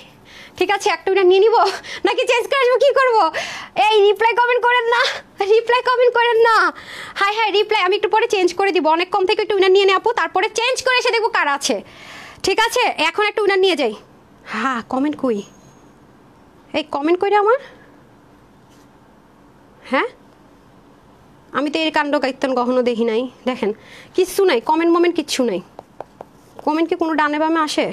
ঠিক আছে একটা উইনার নিয়ে নিবো নাকি চেঞ্জ করে আসবো, কী করবো? এই রিপ্লাই কমেন্ট করেন না, রিপ্লাই কমেন্ট করেন না। হাই হাই রিপ্লাই আমি একটু পরে চেঞ্জ করে দিব, অনেক কম থেকে একটু উইনার নিয়ে নেবো, তারপরে চেঞ্জ করে এসে দেখবো কার আছে, ঠিক আছে? এখন একটা উইনার নিয়ে যাই। হ্যাঁ, কমেন্ট কই, এই কমেন্ট কইরে আমার, হ্যাঁ আমি তো এর কাণ্ড কাইতন কখনো দেখি নাই। দেখেন কিচ্ছু নাই, কমেন্ট মোমেন্ট কিচ্ছু নাই। কমেন্ট কি কোনো ডানে বামে আসে?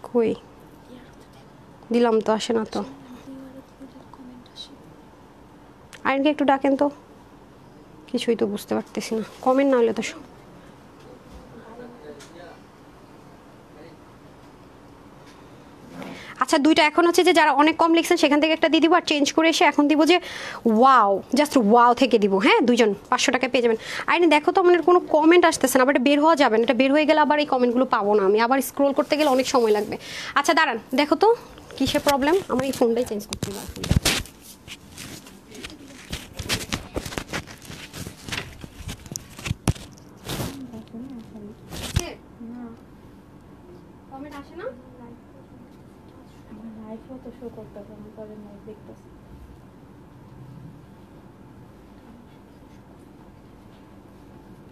কই দিলাম তো, আসে না তো। আইনকে একটু ডাকেন তো, কিছুই তো বুঝতে পারতেছি না। কমেন্ট না হলে তো আচ্ছা, দুইটা এখন হচ্ছে যে যারা অনেক কম লিখছেন সেখান থেকে একটা দিয়ে দিব, আর চেঞ্জ করে এসে এখন দিব যে ওয়াও, জাস্ট ওয়াও থেকে দিব। হ্যাঁ, দুজন 500 টাকা পেয়ে যাবেন। আইনি দেখো তো আমার কোনো কমেন্ট আসতেছে না, আবার এটা বের হওয়া যাবে না, এটা বের হয়ে গেলে আবার এই কমেন্টগুলো পাবো না আমি, আবার স্ক্রোল করতে গেলে অনেক সময় লাগবে। আচ্ছা দাঁড়ান, দেখো তো কিসের প্রবলেম, আমার এই ফোনটাই চেঞ্জ করতে হবে। কমেন্ট আসে না, লাইভও তো শো করতেছে না, পরে লাইভ দেখতেছি।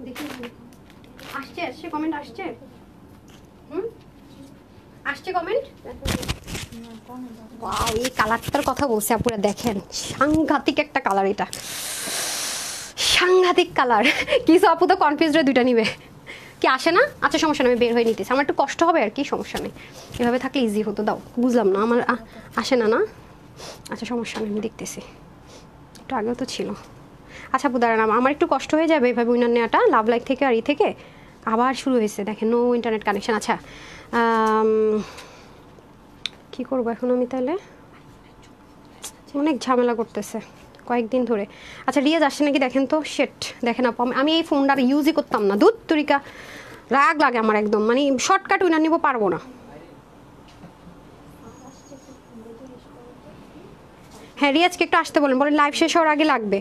দেখি আসছে, আসছে কমেন্ট আসছে, আসছে কমেন্ট। ওয়াও, এই কালারটার কথা বলছি আপুরা, দেখেন সাংঘাতিক একটা কালার, এটা সাংঘাতিক কালার। কিছু আপু তো কনফিউজ হয়ে দুইটা নিবে, কি আসে না? আচ্ছা সমস্যা নেই, আমি বের হয়ে নিতেছি, আমার একটু কষ্ট হবে আর কি, সমস্যা নেই, এভাবে থাকলে ইজি হতো। দাও, বুঝলাম না আমার আসে না না, আচ্ছা সমস্যা নেই, আমি দেখতেছি, একটু আগেও তো ছিল। আচ্ছা আপু দাঁড়ান, আমার একটু কষ্ট হয়ে যাবে এভাবে উইনার নেওয়াটা, লাভ লাইক থেকে আর ই থেকে আবার শুরু হয়েছে, দেখেন নো ইন্টারনেট কানেকশন। আচ্ছা কি করবো এখন আমি তাহলে, অনেক ঝামেলা করতেছে কয়েকদিন ধরে। আচ্ছা রিয়াজ আসছে নাকি দেখেন তো, শেট দেখেন আপু, আমি এই ফোনটা আর ইউজই করতাম না, দুধ তরিকা রাগ লাগে আমার একদম, মানে শর্টকাট উইনার নিব পারবো না। হ্যাঁ রিয়াজকে একটু আসতে বলেন, বলেন লাইভ শেষ হওয়ার আগে লাগবে,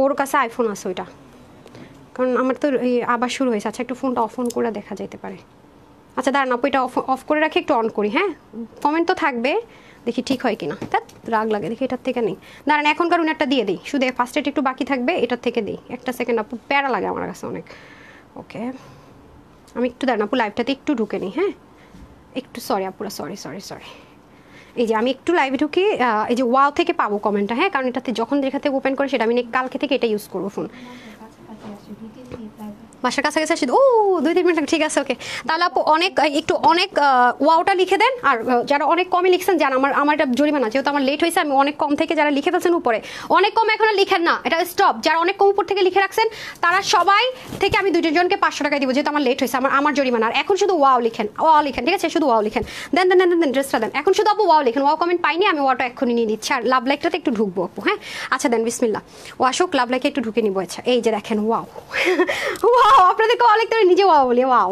ওর কাছে আইফোন আছে ওইটা, কারণ আমার তো আবার শুরু হয়েছে। আচ্ছা একটু ফোনটা অফ অন করে দেখা যেতে পারে। আচ্ছা দাঁড়ান আপু, এটা অফ করে রাখি, একটু অন করি। হ্যাঁ, কমেন্ট তো থাকবে, দেখি ঠিক হয় কিনা। তা রাগ লাগে, দেখি এটার থেকে নেই, দাঁড়ান এখনকার উইনারটা দিয়ে দিই, শুধু ফার্স্ট এড একটু বাকি থাকবে, এটার থেকে দিই, একটা সেকেন্ড আপু, প্যারা লাগে আমার কাছে অনেক। ওকে আমি একটু দাঁড়ান আপু, লাইভটাতে একটু ঢুকে নিই, হ্যাঁ একটু, সরি আপুরা, সরি সরি সরি। এই যে আমি একটু লাইভে ঢুকি, এই যে ওয়াও থেকে পাবো কমেন্টটা, হ্যাঁ কারণ এটাতে যখন যেখান থেকে ওপেন করে সেটা আমি কালকে থেকে এটা ইউজ করবো ফোন। বাসার কাছাকাছি আসি, ও 2-3 মিনিট, ঠিক আছে ওকে। তাহলে আপু অনেক একটু অনেক ওয়াওটা লিখে দেন, আর যারা অনেক কমই লিখছেন জান আমার এটা জরিমানা, যেহেতু আমার লেট হয়েছে, আমি অনেক কম থেকে যারা লিখে ফেলছেন উপরে, অনেক কম এখনো লিখেন না, এটা স্টপ। যারা অনেক কম উপর থেকে লিখে রাখছেন তারা সবাই থেকে আমি 2জনকে 500 টাকা দিব, যেহেতু আমার লেট হয়েছে, আমার জরিমানা। আর এখন শুধু ওয়াও লিখেন, ওয়াও লিখেন, ঠিক আছে, শুধু ওয়াও লিখেন, দেন দেন দেন দেন ড্রেসটা দেন। এখন শুধু আপু ওয়াও লিখেন, ওয়াও কমেন্ট পাইনি, আমি ওয়াওটা এক্ষুনি নিয়ে দিচ্ছি। আর লাভ লাইকটাতে একটু ঢুকবো আপু, হ্যাঁ আচ্ছা দেন বিসমিল্লাহ। ও আসুক, লাভ লাইকে একটু ঢুকে নিবো। আচ্ছা এই যে দেখেন ওয়াও ওয়াও, আপনাদেরকে অনেক নিজে ওয়াও বলি, ওয়াও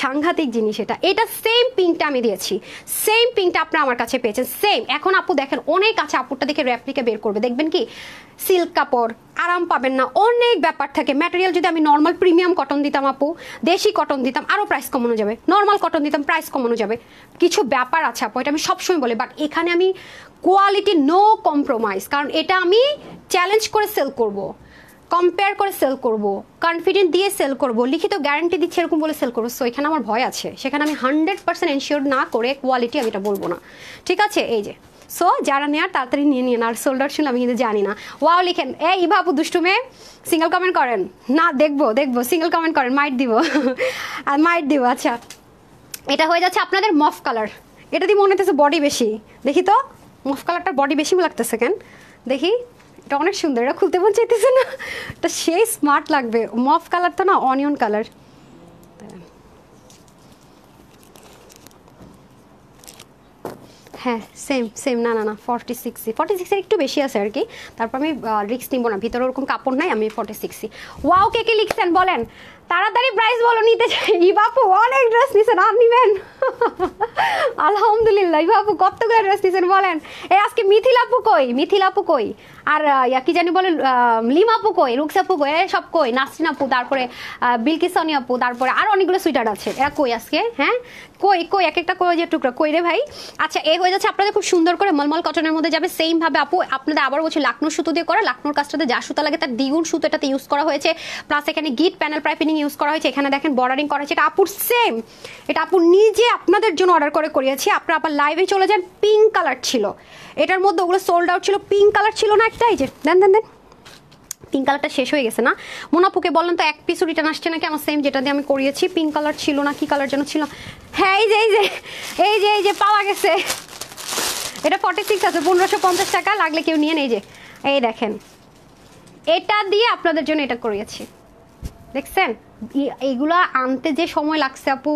সাংঘাতিক জিনিস। এটা সেম পিঙ্কটা আমি দিয়েছি, সেম পিঙ্কটা আপনারা আমার কাছে পেয়েছেন সেম। এখন আপু দেখেন অনেক আছে, আপুরটা দেখে রেপ্লিকা বের করবে, দেখবেন কি সিল্ক কাপড়, আরাম পাবেন না, অনেক ব্যাপার থাকে। ম্যাটেরিয়াল যদি আমি নর্মাল প্রিমিয়াম কটন দিতাম আপু, দেশি কটন দিতাম, আরও প্রাইস কমানো যাবে, নর্মাল কটন দিতাম প্রাইস কমানো যাবে, কিছু ব্যাপার আছে আপু, এটা আমি সবসময় বলি। বাট এখানে আমি কোয়ালিটি নো কম্প্রোমাইজ, কারণ এটা আমি চ্যালেঞ্জ করে সেল করব, কম্পেয়ার করে সেল করব, কনফিডেন্ট দিয়ে সেল করব, লিখিত গ্যারান্টি দিচ্ছি এরকম বলে সেল করবো। সো এখানে আমার ভয় আছে, সেখানে আমি 100% এনশিওর না করে কোয়ালিটি আমি এটা বলবো না, ঠিক আছে। এই যে সো যারা নেয়ার তাড়াতাড়ি নিয়ে নিন। আর সোল্ডার শুনলে আমি কিন্তু জানি না, ওয়াও লিখেন। এই ইভা আপু দুষ্টু মেয়ে, সিঙ্গেল কমেন্ট করেন না, দেখবো দেখবো, সিঙ্গেল কমেন্ট করেন, মাইট দিব আর মাইট দিব। আচ্ছা এটা হয়ে যাচ্ছে আপনাদের মফ কালার, এটা দিয়ে মনে হতেছে বডি বেশি, দেখি তো মফ কালারটা বডি বেশি লাগতেছে কেন, দেখি এটা অনেক সুন্দর, এটা খুলতে মন চাইতেছে না, এটা সেই স্মার্ট লাগবে। মফ কালার তো না, অনিয়ন কালার। হ্যাঁ সেম সেম, না না না 46 একটু বেশি আছে আর কি, তারপর আমি রিক্স নিব না, ভিতরে ওরকম কাপড় নাই, আমি 46। ওয়াও কে কে লিখছেন বলেন, তাড়াতাড়ি প্রাইস বলো, নিতে চাই। বাপু অনেক ড্রেস নিছেন, আর নিবেন আলহামদুলিল্লাহ। বাপু কত করে ড্রেস নিছেন বলেন। এই আজকে মিথিল আপু কই, মিথিল আপু কই, আর কি জানি বলে লিম আপু কই, রুকস আপু কই, সব কই, নাসরিন আপু, তারপরে বিলকিসনি আপু, তারপরে আর অনেকগুলো সুইটার আছে, এরা কই আজকে, হ্যাঁ কই কই এক একটা কই যে টুকরা কই রে ভাই। আচ্ছা এই হয়ে যাচ্ছে আপনাদের খুব সুন্দর করে মলমল কটনের মধ্যে যাবে, সেম ভাবে আপু আপনাদের আবার বলছি লাকনোর সুতো দিয়ে করা, লাকনোর কাজটাতে যা সুতা লাগে তার দ্বিগুণ সুতো এটাতে ইউজ করা হয়েছে, প্লাস এখানে গিট প্যানেল পাইপিং ইউজ করা হয়েছে, এখানে দেখেন বর্ডারিং করা হয়েছে, এটা আপুর সেম, এটা আপু নিজে আপনাদের জন্য অর্ডার করে করিয়েছি। আপনারা আবার লাইভে চলে যান, পিঙ্ক কালার ছিল এটার মধ্যে, ওগুলো সোল্ড আউট ছিল, পিঙ্ক কালার ছিল না একটা, এই যে দেন দেন দেন, পিঙ্ক কালারটা শেষ হয়ে গেছে না। মোনাপুকে বললেন তো এক পিস রিটার্ন আসছে নাকি, আমার সেম যেটা দিয়ে আমি করিয়েছি, পিঙ্ক কালার ছিল না, কি কালার যেন ছিল, হ্যাঁ এই যে এই যে এই যে এই যে পাওয়া গেছে, এটা 46 আছে, 1550 টাকা, লাগলে কেউ নিয়ে নেই। যে এই দেখেন এটা দিয়ে আপনাদের জন্য এটা করিয়েছি, দেখছেন এইগুলা আনতে যে সময় লাগছে আপু,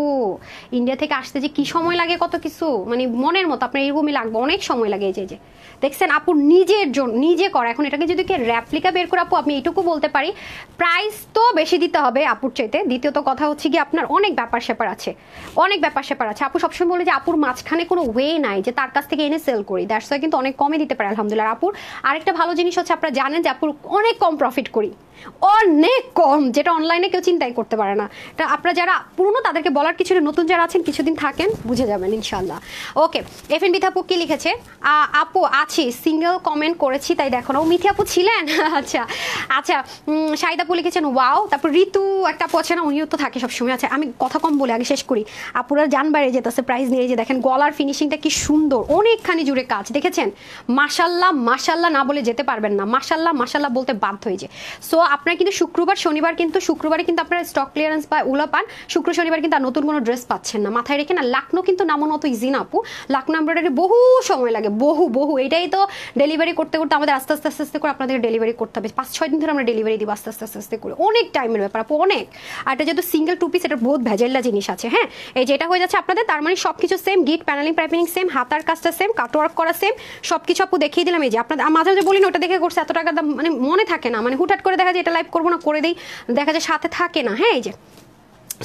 ইন্ডিয়া থেকে আসতে যে কি সময় লাগে, কত কিছু মানে মনের মতো আপনার এরকমই লাগবে, অনেক সময় লাগে। এই যে দেখছেন আপুর নিজের জন্য নিজে করা। এখন এটাকে যদি কে র্যাপ্লিকা বের করে আপু, আমি এইটুকু বলতে পারি প্রাইস তো বেশি দিতে হবে আপুর চাইতে। দ্বিতীয়ত কথা হচ্ছে কি আপনার অনেক ব্যাপার স্যাপার আছে, অনেক ব্যাপার স্যাপার আছে। আপু সবসময় বলে যে আপুর মাঝখানে কোনো ওয়ে নাই যে তার কাছ থেকে এনে সেল করি, দ্যাটস ওয়াই কিন্তু অনেক কমে দিতে পারে আলহামদুলিল্লাহ। আপুর আরেকটা ভালো জিনিস হচ্ছে আপনারা জানেন যে আপুর অনেক কম প্রফিট করি, অনেক কম, যেটা অনলাইনে কেউ চিন্তাই করতে পারে না। এটা আপনারা যারা পুরনো তাদেরকে বলার কিছু, নতুন যারা আছেন কিছুদিন থাকেন বুঝে যাবেন ইনশাল্লাহ। ওকে এফএন বিথ আপু কি লিখেছে, আপু আছি, সিঙ্গেল কমেন্ট করেছি তাই দেখো না। ও মিথি আপু ছিলেন আচ্ছা আচ্ছা। শাহিদ আপু লিখেছেন ওয়াও, তারপর ঋতু একটা আপু আছে না, উনিও তো থাকে সবসময়। আচ্ছা আমি কথা কম বলে আগে শেষ করি, আপুরা জান বাইরে যেতেছে প্রাইস নিয়ে। যে দেখেন গলার ফিনিশিংটা কি সুন্দর, অনেকখানি জুড়ে কাজ, দেখেছেন মাশাল্লাহ মাশাল্লাহ না বলে যেতে পারবেন না, মাশাল্লাহ মাশাল্লাহ বলতে বাধ্য হয়েছে। সো আপনারা কিন্তু শুক্রবার শনিবার, কিন্তু শুক্রবারে কিন্তু আপনারা স্টক ক্লিয়ারেন্স বা ওগুলো পান, শুক্র শনিবার কিন্তু আর নতুন কোনো ড্রেস পাচ্ছেন না। মাথায় রেখে না, লাকনো কিন্তু নামানো অত ইজি না আপু, লাকনো এমব্রয়ডারি বহু সময় লাগে, বহু বহু। এটাই তো ডেলিভারি করতে করতে আমাদের আস্তে আস্তে আস্তে আস্তে করে আপনাদের ডেলিভারি করতে হবে, 5-6 দিন ধরে আমরা ডেলিভারি দিব আস্তে আস্তে আস্তে আস্তে করে, অনেক টাইমের ব্যাপার আপু অনেক। আর এটা যেহেতু সিঙ্গেল টু পিস, এটা বহুত ভেজাল্লা জিনিস আছে। হ্যাঁ এই যেটা হয়ে যাচ্ছে আপনাদের, তার মানে সব কিছু সেম, গিট প্যানেলিং পাইপিং সেম, হাতার কাজটা সেম, কাটওয়ার্ক করা সেম, সব কিছু আপু দেখিয়ে দিলাম। এই যে আপনাদের মাঝে মাঝে বলি না ওটা দেখে করছে এত টাকার দাম, মানে মনে থাকে না, মানে হুটহাট করে দেখা যায় এটা লাইভ করবো না করে দিই, দেখা যায় সাথে থাকে না। হ্যাঁ এই যে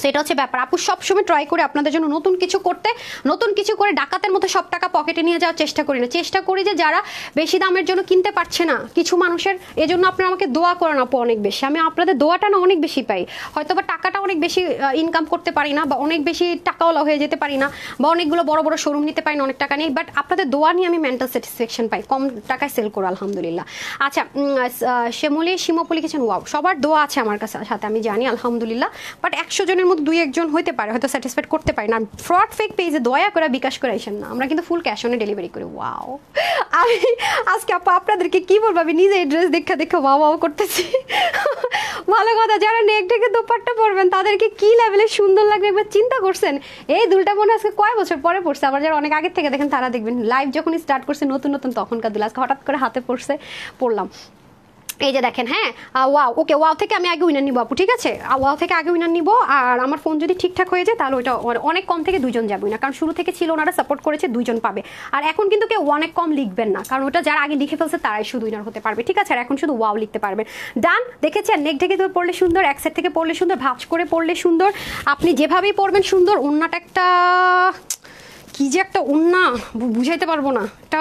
সেটা হচ্ছে ব্যাপার। আপু সবসময় ট্রাই করে আপনাদের জন্য নতুন কিছু করতে, নতুন কিছু করে ডাকাতের মতো সব টাকা পকেটে নিয়ে যাওয়ার চেষ্টা করি না, চেষ্টা করি যে যারা বেশি দামের জন্য কিনতে পারছে না কিছু মানুষের, এজন্য আপনারা আমাকে দোয়া করেন আপু অনেক বেশি, আমি আপনাদের দোয়াটা না অনেক বেশি পাই। হয়তো বা টাকাটা অনেক বেশি ইনকাম করতে পারি না, বা অনেক বেশি টাকাওয়ালা হয়ে যেতে পারি না, বা অনেকগুলো বড় বড় শোরুম নিতে পারি না অনেক টাকা নেই, বাট আপনাদের দোয়া নিয়ে আমি মেন্টাল স্যাটিসফ্যাকশন পাই, কম টাকায় সেল করো আলহামদুলিল্লাহ। আচ্ছা শ্যামলী শিমপু লিখেছেন ওয়াও, সবার দোয়া আছে আমার কাছে সাথে আমি জানি আলহামদুলিল্লাহ, বাট 100 জনের আপনাদের মতো 2-1 জন হইতে পারে, হয়তো স্যাটিসফাইড করতে পারে না। ফ্রড ফেক পেজে দয়া করে বিকাশ করে আসেন না, আমরা কিন্তু ফুল ক্যাশ অনে ডেলিভারি করি। ওয়াও, আমি আজকে আপু আপনাদেরকে কি বলবো, আমি নিজে এই ড্রেস দেখা ওয়াও করতেছি। ভালো কথা, যারা নেক ঢেকে দোপাট্টা পরবেন তাদেরকে কি লেভেলে সুন্দর লাগবে একবার চিন্তা করছেন। এই দুলটা মনে আজকে কয় বছর পরে পড়ছে, আবার যারা অনেক আগের থেকে দেখেন তারা দেখবেন লাইভ যখন স্টার্ট করছে নতুন নতুন তখনকার দুল, আজকে হঠাৎ করে হাতে পড়লাম। এই যে দেখেন, হ্যাঁ ওয়াও, ওকে ওয়াও থেকে আমি আগে উইনার নিবো আপু, ঠিক আছে? ওয়াও থেকে আগে উইনার নিবো, আর আমার ফোন যদি ঠিকঠাক হয়ে যায় তাহলে ওইটা অনেক কম থেকে 2 জন যাবে না, কারণ শুরু থেকে ছিল ওনারা সাপোর্ট করেছে 2 জন পাবে। আর এখন কিন্তু কেউ অনেক কম লিখবেন না, কারণ ওটা যারা আগে লিখে ফেলছে তারাই শুধু উইনার হতে পারবে, ঠিক আছে? আর এখন শুধু ওয়াও লিখতে পারবেন। ডান, দেখেছেন? নেক ঢেকে পড়লে সুন্দর, এক সাইড থেকে পড়লে সুন্দর, ভাঁজ করে পড়লে সুন্দর, আপনি যেভাবেই পড়বেন সুন্দর। ওন্নাটা একটা কি যে একটা ওন্না, বুঝাইতে পারবো না, একটা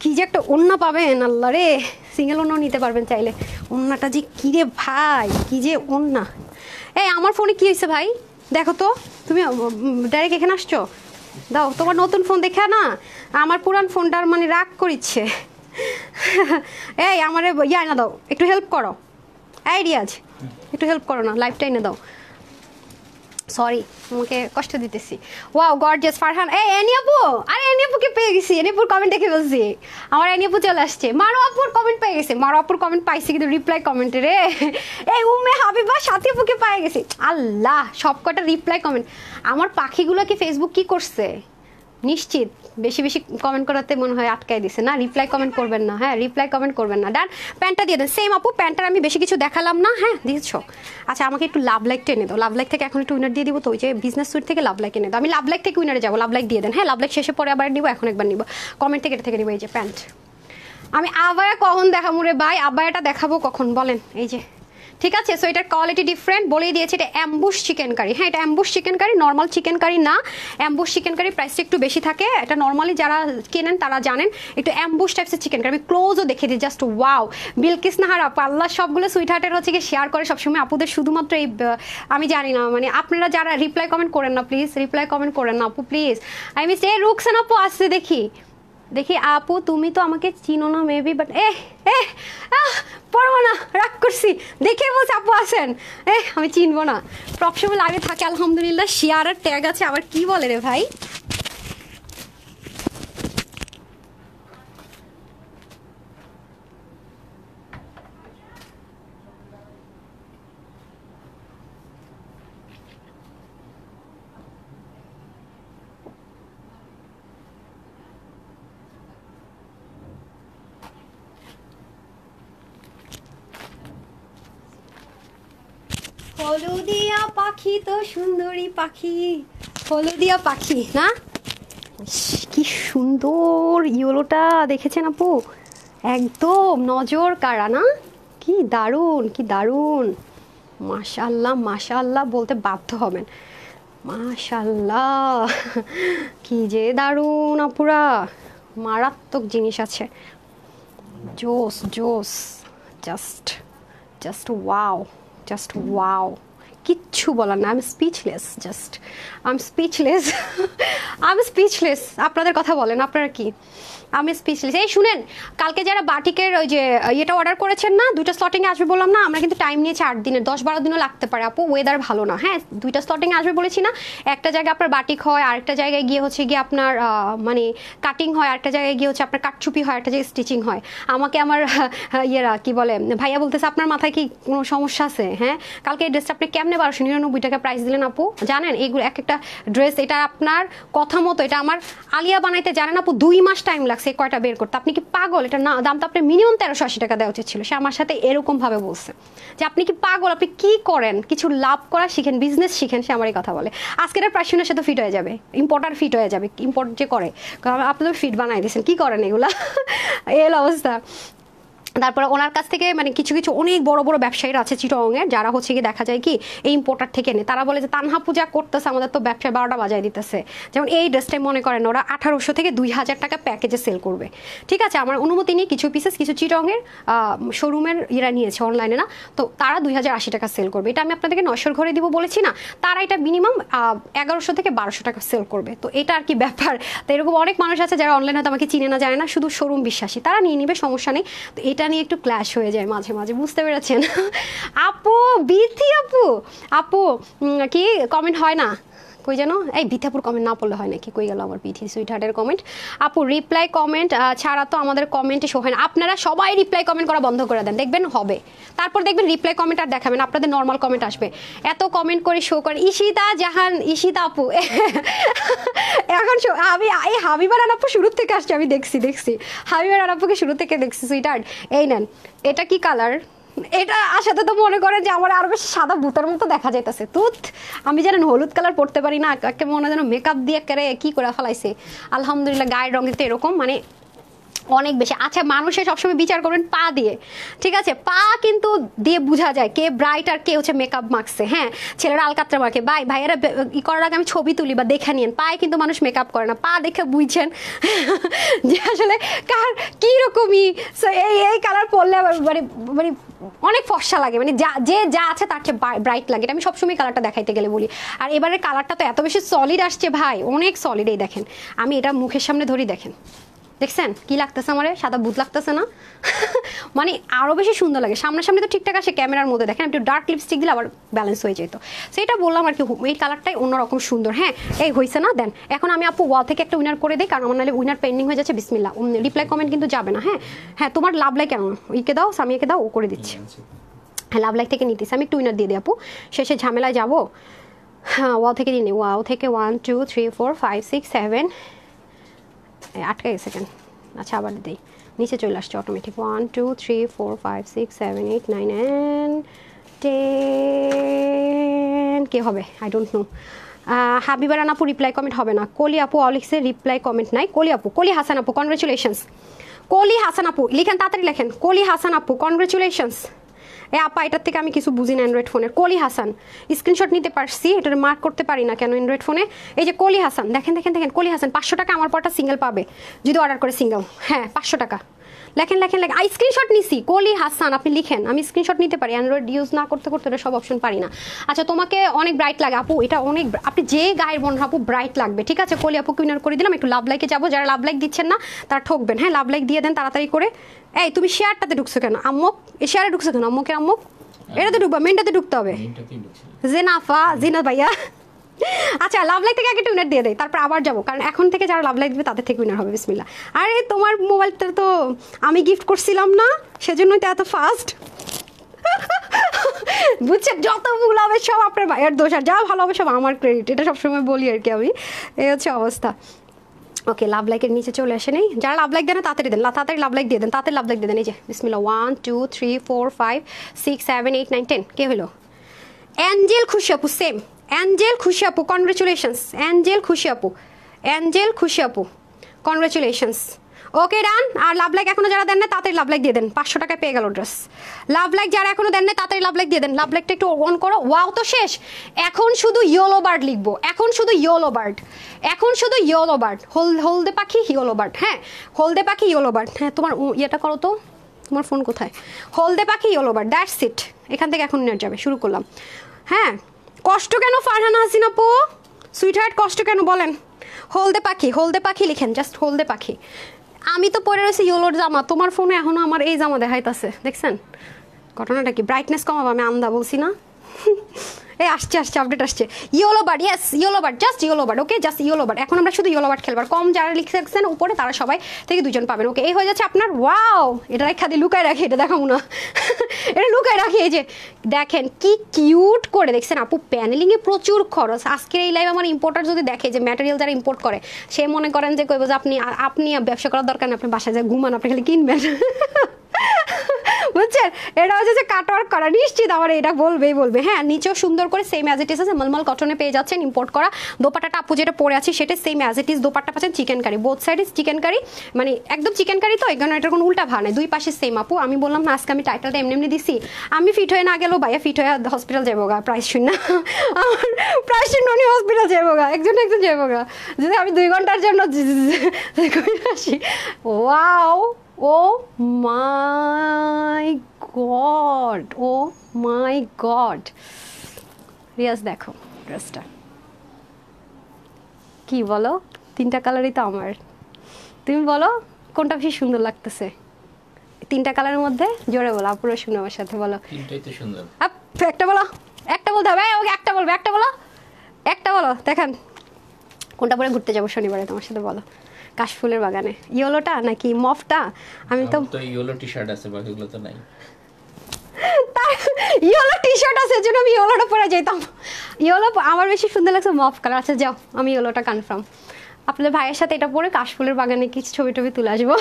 কি যে একটা ওন্না পাবেন, আল্লাহ রে। সিঙ্গেল ওন্নাও নিতে পারবেন চাইলে। ওন্নাটা যে কী রে ভাই, কি যে ওন্না। এই আমার ফোনে কি হয়েছে ভাই, দেখো তো। তুমি ডাইরেক্ট এখানে আসছো, দাও তোমার নতুন ফোন দেখে না আমার পুরান ফোনটার মানে রাগ করিচ্ছে। এই আমার ইয়া না দাও, একটু হেল্প করো। এই রিয়াজ, একটু হেল্প করো না, লাইভটা এনে দাও। সরি, তোমাকে কষ্ট দিতেছি। Wow gorgeous Farhan. এই এনি আপু, আরে এনি আপুকে পেয়ে গেছি, এনি আপুর কমেন্ট দেখে বলছি, আমার এনি আপু চলে আসছে। মারো আপুর কমেন্ট পেয়ে গেছে, মারো আপুর কমেন্ট পাইছি কিন্তু রিপ্লাই কমেন্টে রে। এই উম্মে হাবিবা সাথী আপুকে পেয়ে গেছি। আল্লাহ, সব কটা রিপ্লাই কমেন্ট। আমার পাখিগুলো কি ফেসবুক কি করছে নিশ্চিত বেশি বেশি কমেন্ট করাতে মনে হয় আটকাই দিছে না। রিপ্লাই কমেন্ট করবেন না, হ্যাঁ রিপ্লাই কমেন্ট করবেন না। ডান, প্যান্টটা দিয়ে দেন। সেম আপু, প্যান্টটার আমি বেশি কিছু দেখালাম না, হ্যাঁ দিয়েছো। আচ্ছা, আমাকে একটু লাভ লাইকটা এনে দাও। লাভ লাইক থেকে এখন একটু উইনার দিয়ে দিব, তো ওই যে বিজনেস সুইট থেকে লাভ লাইক এনে দাও। আমি লাভ লাইক থেকে উইনারে যাবো, লাভ লাইক দিয়ে দেন। হ্যাঁ, লাভ লাইক শেষে পরে আবার নিবো, এখন একবার নিবো কমেন্ট থেকে, এটা থেকে নিবো। এই যে প্যান্ট, আমি আবায়া কখন দেখাবো রে ভাই, আবায়াটা দেখাবো কখন বলেন? এই যে, ঠিক আছে। সো এটার কোয়ালিটি ডিফারেন্ট, বলেই দিয়েছে এটা অ্যাম্বুশ চিকেন কারি। হ্যাঁ, এটা embossed chikankari, normal chikankari না। অ্যাম্বুশ চিকেন কারি প্রাইসটা একটু বেশি থাকে, এটা নর্মালি যারা কেনেন তারা জানেন। একটু অ্যাম্বুশ টাইপসের চিকেন কারি, আমি ক্লোজও দেখে দিই, জাস্ট ওয়াও। বিলকিস নাহার আপু, আল্লাহ সবগুলো সুইট হার্টের হচ্ছে কি শেয়ার করে সবসময় আপুদের, শুধুমাত্র এই আমি জানি না মানে আপনারা যারা রিপ্লাই কমেন্ট করেন না প্লিজ, রিপ্লাই কমেন্ট করেন না আপু প্লিজ। আই মিস এ রুকসান আপু আসছে, দেখি আপু, তুমি তো আমাকে চিনো না মেবি, বাট পড়বো না, রাগ করছি দেখে বলছে আপু আসেন। আমি চিনবো না, সবসময় লাগে থাকে আলহামদুলিল্লাহ, শেয়ার আর ট্যাগ আছে। আবার কি বলে রে ভাই, হলুদিয়া পাখি তো সুন্দরী পাখি, হলুদিয়া পাখি না, কি সুন্দর ইয়েলোটা দেখেছেন আপু, একদম নজর কাড়া না, কি দারুণ কি দারুণ। মাশাআল্লাহ মাশাআল্লাহ বলতে বাধ্য হবেন, মাশাআল্লাহ কি যে দারুণ আপুরা, মারাত্মক জিনিস আছে, জোস জোস, just just wow, just wow, কিচ্ছু বলার না। আমি speechless, just I am speechless, আমি স্পিচলেস। আপনাদের কথা বলেন, আপনারা কি? আমি স্পিচলেস। এই শুনেন, কালকে যারা বাটিকের ওই যে ইয়েটা অর্ডার করেছেন না, 2টা স্লটিংয়ে আসবে বললাম না, আমরা কিন্তু টাইম নিয়েছি 8 দিনের, 10-12 দিনও লাগতে পারে আপু, ওয়েদার ভালো না। হ্যাঁ, 2টা স্লটিংয়ে আসবে বলেছি না, একটা জায়গায় আপনার বাটিক হয়, আরেকটা জায়গায় গিয়ে হচ্ছে গিয়ে আপনার মানে কাটিং হয়, আরেকটা জায়গায় গিয়ে হচ্ছে আপনার কাটচুপি হয়, একটা জায়গায় স্টিচিং হয়। আমাকে আমার ইয়েরা কি বলে ভাইয়া বলতেছে আপনার মাথায় কি কোনো সমস্যা আছে? হ্যাঁ, কালকে এই ড্রেসটা আপনি কেমনে 1299 টাকা প্রাইস দিলেন আপু? জানেন এইগুলো এক একটা ড্রেস, এটা আপনার কথা মতো, এটা আমার আলিয়া বানাইতে জানেন আপু 2 মাস টাইম লাগছে কয়টা বের করতে। আপনি কি পাগল? এটা না, দাম তো আপনার মিনিমাম 1380 টাকা দেওয়া উচিত ছিল। সে আমার সাথে এরকম ভাবে বলছে যে আপনি কি পাগল, আপনি কি করেন, কিছু লাভ করা শিখেন, বিজনেস শিখেন। সে আমার এই কথা বলে। আজকের প্রাইসের সাথে ফিট হয়ে যাবে, ইম্পোর্টার ফিট হয়ে যাবে, ইম্পোর্ট যে করে, কারণ আপনি তো ফিট বানাই দিয়েছেন, কি করেন এগুলা, এই অবস্থা। তারপরে ওনার কাছ থেকে মানে কিছু কিছু অনেক বড় বড় ব্যবসায়ীরা আছে চিটংয়ের, যারা হচ্ছে কি দেখা যায় কি এই ইম্পোর্টার থেকে নেয়, তারা বলে যে তানহা পূজা করতেছে আমাদের তো ব্যবসায় 12টা বাজায় দিতেছে। যেমন এই ড্রেসটাই মনে করেন ওরা 1800 থেকে 2000 টাকা প্যাকেজে সেল করবে, ঠিক আছে? আমার অনুমতি নিয়ে কিছু পিসেস কিছু চিটংয়ের শোরুমের ইরা নিয়েছে অনলাইনে না, তো তারা 2080 টাকা সেল করবে। এটা আমি আপনাদেরকে 900 ঘরে দিব বলেছি না, তারা এটা মিনিমাম 1100 থেকে 1200 টাকা সেল করবে। তো এটা আর কি ব্যাপার। তো এরকম অনেক মানুষ আছে যারা অনলাইনে তো আমাকে চিনে না জানে না, শুধু শোরুম বিশ্বাসী, তারা নিয়ে নিবে, সমস্যা নেই। তো এটা নিয়ে একটু ক্ল্যাশ হয়ে যায় মাঝে মাঝে, বুঝতে পেরেছেন? আপু বিথি আপু, আপু কি কমেন্ট হয় না কই যেন, এই বিথাপুর কমেন্ট না পড়লে হয় নাকি, কই গেল আমার বিথি সুইটহার্টের কমেন্ট? আপু রিপ্লাই কমেন্ট ছাড়া তো আমাদের কমেন্টে শো হয় না, আপনারা সবাই রিপ্লাই কমেন্ট করা বন্ধ করে দেন, দেখবেন হবে। তারপর দেখবেন রিপ্লাই কমেন্ট আর দেখাবেন, আপনাদের নর্মাল কমেন্ট আসবে। এত কমেন্ট করে শো করেন। ঈশিতা জাহান, ঈশিতা আপু এখন আমি এই হাবিবা রানা আপু শুরু থেকে আসছে, আমি দেখছি হাবিবা রানা আপুকে শুরু থেকে দেখছি। সুইটহার্ট এই নেন, এটা কি কালার? এটা আসাতে তো মনে করেন যে আমার আরো বেশি সাদা ভূতের মতো দেখা যাইতেছে। তুত আমি জানেন হলুদ কালার পরতে পারি না, একে মনে যেন মেকআপ দিয়ে করে কি করে ফেলাইছে। আলহামদুলিল্লাহ গায়ের রঙের তো এরকম মানে অনেক বেশি। আচ্ছা মানুষের সবসময় বিচার করবেন পা দিয়ে, ঠিক আছে? পা কিন্তু দিয়ে বোঝা যায় কে ব্রাইট আর কে হচ্ছে মেকআপ মাখছে। হ্যাঁ ছেলেরা আলকাতরা মাখে, ভাইয়েরা ই করার আগে আমি ছবি তুলি বা দেখে নিন, পায়ে কিন্তু মানুষ মেকআপ করে না, পা দেখে বুঝছেন যে আসলে কার কী রকমই এই কালার পরলে মানে মানে অনেক ফর্সা লাগে, মানে যা আছে তার চেয়ে ব্রাইট লাগে। এটা আমি সবসময় কালারটা দেখাইতে গেলে বলি। আর এবারের কালারটা তো এত বেশি সলিড আসছে ভাই, অনেক সলিড। এই দেখেন আমি এটা মুখের সামনে ধরি, দেখেন দেখছেন কি লাগতেছে আমার, সাদা ভূত লাগতেছে না? মানে আরও বেশি সুন্দর লাগে। সামনাসামনি তো ঠিকঠাক আসে, ক্যামেরার মধ্যে দেখেন একটু ডার্ক লিপস্টিক দিলে আবার ব্যালেন্স হয়ে যেত। সেটা বললাম আর কি, এই কালারটাই অন্যরকম সুন্দর। হ্যাঁ এই হয়েছে না? দেন এখন আমি আপু ওয়াল থেকে একটা উইনার করে দিই, কারণ আমার নাহলে উইনার পেন্ডিং হয়ে যাচ্ছে। বিসমিল্লাহ, রিপ্লাই কমেন্ট কিন্তু যাবে না। হ্যাঁ হ্যাঁ তোমার লাভ লাইক কেমন, ইকে দাও, সামিয়াকে দাও, ও করে দিচ্ছে। হ্যাঁ লাভ লাইক থেকে নিতেছি আমি, একটু উইনার দিয়ে দিই আপু, শেষে ঝামেলায় যাবো। হ্যাঁ ওয়াল থেকে দিয়ে নিই, ওয়াল থেকে 1 2 3 4 5 6 7 আটকে গেছে কেন? আচ্ছা আবার দিই, নিচে চলে আসছে অটোমেটিক। 1 2 3 4 5 6 7 8 9 and 10 কে হবে I don't know. Habiba Rana আপু রিপ্লাই কমেন্ট হবে না। কলি আপু অলিক্সে রিপ্লাই কমেন্ট নাই। কলি আপু, কলি হাসান আপু কনগ্রেচুলেশনস। কলি হাসান আপু লিখেন, তাড়াতাড়ি লেখেন, কলি হাসান আপু কনগ্রেচুলেশনস। আপা এটার থেকে আমি কিছু বুঝি না অ্যান্ড্রয়েড ফোনের। কলি হাসান স্ক্রিনশট নিতে পারছি, এটার মার্ক করতে পারি না কেন অ্যান্ড্রয়েড ফোনে। এই যে কলি হাসান, দেখেন দেখেন দেখেন, কলি হাসান 500 টাকা আমার পরটা সিঙ্গেল পাবে যদি অর্ডার করে সিঙ্গেল। হ্যাঁ 500 টাকা লেখেন লেখেন লেখেন। স্ক্রিনশট নিছি, কলি হাসান আপনি লিখেন, আমি স্ক্রিনশট নিতে পারি, অ্যান্ড্রয়েড ইউজ না করতে করতে এটা সব অপশন পারি না। আচ্ছা তোমাকে অনেক ব্রাইট লাগে আপু, এটা অনেক আপনি যে গায়ের বোন আপু ব্রাইট লাগবে, ঠিক আছে? কলি আপু উইনার করে দিলাম। একটু লাভ লাইকে যাবো, যারা লাভ লাইক দিচ্ছেন না তারা ঠকবেন। হ্যাঁ লাভ লাইক দিয়ে দেন তাড়াতাড়ি করে। এই তুমি শেয়ারটাতে ঢুকছো কেন আম্মুক? শেয়ারে ঢুকছো কেন আম্মুকের আম্মুক? এটাতে ঢুকবা, মেনটাতে ঢুকতে হবে। জেনাফা জিনাত ভাইয়া আচ্ছা লাভ লাইক থেকে আগে একটা উইনার দিয়ে দেয়, তারপর আবার যাবো, কারণ এখন থেকে যারা লাভ লাইক দিবে তাদের থেকে উইনার হবে। বিসমিল্লাহ। আরে তোমার মোবাইলটা তো আমি গিফট করছিলাম না, সেজন্যই তো এত ফাস্ট। বুঝছেন, যত ভুল হবে সব আপনার ভাইয়ের দোষ, আর যা ভালো হবে সব আমার ক্রেডিট, এটা সবসময় বলি আর কি আমি। এই হচ্ছে অবস্থা। ওকে লাভ লাইকের নিচে চলে আসে নেই, যারা লাভ লাইক দেন তাড়াতাড়ি দেন, তাড়াতাড়ি লাভ লাইক দিয়ে দেন, তাড়াতাড়ি লাভ লাইক দিয়ে দেন। এই যে বিসমিল্লাহ 1 2 3 4 5 6 7 8 9 10 কে হলো? অ্যাঞ্জেল খুশি আপু, সেম অ্যাঞ্জেল খুশি আপু কনগ্রেচুলেশনস। অ্যাঞ্জেল খুশি আপু, অ্যাঞ্জেল খুশি আপু কনগ্রেচুলেশনস। ওকে ডান। আর লাভ লাইক এখনো যারা দেন না তাড়াতাড়ি লাভ লাইক দিয়ে দেন, 500 টাকায় পেয়ে গেল ড্রেস। লাভ লাইক যারা এখনো দেন না তাড়াতাড়ি লাভ লাইক দিয়ে দেন, লাভ লাইকটা একটু অন করো। ওয়াও তো শেষ, এখন শুধু ইয়েলো বার্ড লিখবো, এখন শুধু ইয়েলো বার্ড, এখন শুধু ইয়েলো বার্ড। হলদে পাখি ইয়েলো বার্ড। হ্যাঁ হলদে পাখি ইয়েলো বার্ড। হ্যাঁ তোমার ইয়েটা করো তো, তোমার ফোন কোথায়? হলদে পাখি ইয়েলো বার্ড, দ্যাটস ইট। এখান থেকে এখন নেট যাবে, শুরু করলাম। হ্যাঁ কষ্ট কেন ফারহানা হাসিন আপু, সুইটহার্ট কষ্ট কেন বলেন? হলদে পাখি, হলদে পাখি লিখেন, জাস্ট হলদে পাখি। আমি তো পরে রয়েছি ইয়েলোর জামা, তোমার ফোনে এখনো আমার এই জামা দেখাইতেছে, দেখছেন ঘটনাটা কি? ব্রাইটনেস কমাবো, আমি আন্দা বলছি না? এই আসছে আসছে আপডেট আসছে। Yellow bird, yes yellow bird, just yellow bird. ওকে জাস্ট ইয়েলো বার্ড। এখন আমরা শুধু ইয়েলো বার্ড খেলবার, কম যারা লিখছেন উপরে তারা সবাই থেকে 2 জন পাবেন। ওকে এই হয়ে যাচ্ছে আপনার। ওয়াও এটা রেখা দিয়ে লুকায় রাখি, এটা দেখাবো না, এটা লুকায় রাখি। এই যে দেখেন কি কিউট করে, দেখছেন আপু প্যানেলিংয়ে প্রচুর খরচ। আজকের এই লাইভ আমার ইম্পোর্টার যদি দেখে, যে ম্যাটেরিয়াল যারা ইম্পোর্ট করে, সে মনে করেন যে কইব যে আপনি ব্যবসা করার দরকার নেই, আপনি বাসায় যায় ঘুমান, আপনি খালি কিনবেন। বুঝছেন, এটা হচ্ছে যে কাটওয়ার্ক করা, নিশ্চিত আমার এটা বলবেই বলবে। হ্যাঁ নিচেও সুন্দর করে সেম অ্যাজ ইট ইজ আছে, মলমল কটনে পেয়ে যাচ্ছেন ইম্পোর্ট করা। দোপাট্টাটা আপু যেটা পরে আছি সেটা same as it is, dupatta পাচ্ছেন chikankari, both side is chikankari, মানে একদম চিকেন কারি। তো এখানে এটার কোনো উল্টা ভাব নেই, দুই পাশে সেম আপু। আমি বললাম না আজকে আমি টাইটেলটা এমনি এমনি দিছি, আমি ফিট হয়ে না গেলেও ভাইয়া ফিট হয়ে হসপিটাল যাবো গা, প্রাইস শুন না আমার প্রাইস শুন উনি হসপিটাল যাবো গা, একজন যাবো গা, যদি আমি 2 ঘন্টার জন্য আসি। ওয়াও ও মাই গড, ও মাই গড। রিয়াজ দেখো ড্রেসটা কি বলো, 3টা কালারই তো আমার, তুমি বলো কোনটা বেশি সুন্দর লাগতেছে? 3টা কালারের মধ্যে জোরে বলো, আপুরা শুনে আমার সাথে বলো। তিনটাই তো সুন্দর। একটা বলো, একটা বলতে হবে, ওকে একটা বলবে, একটা বলো, একটা বলো। দেখেন কোনটা পরে ঘুরতে যাবো শনিবারে তোমার সাথে বলো? কাশফুলের বাগানে ইয়েলোটা নাকি মফটা? আমি তো ইয়েলো টি শার্ট আছে, বাকিগুলো তো নাই। ইয়েলো টি শার্ট আছে, এজন্য আমি ইয়েলোটা পরে যেতাম। ইয়েলো আমার বেশি সুন্দর লাগছে মফ কালার। আচ্ছা যাও, আমি ইয়েলোটা কনফার্ম। আপনাদের ভাইয়ের সাথে এটা পরে কাশফুলের বাগানে কিছু ছবি টবি তুলে আসবো।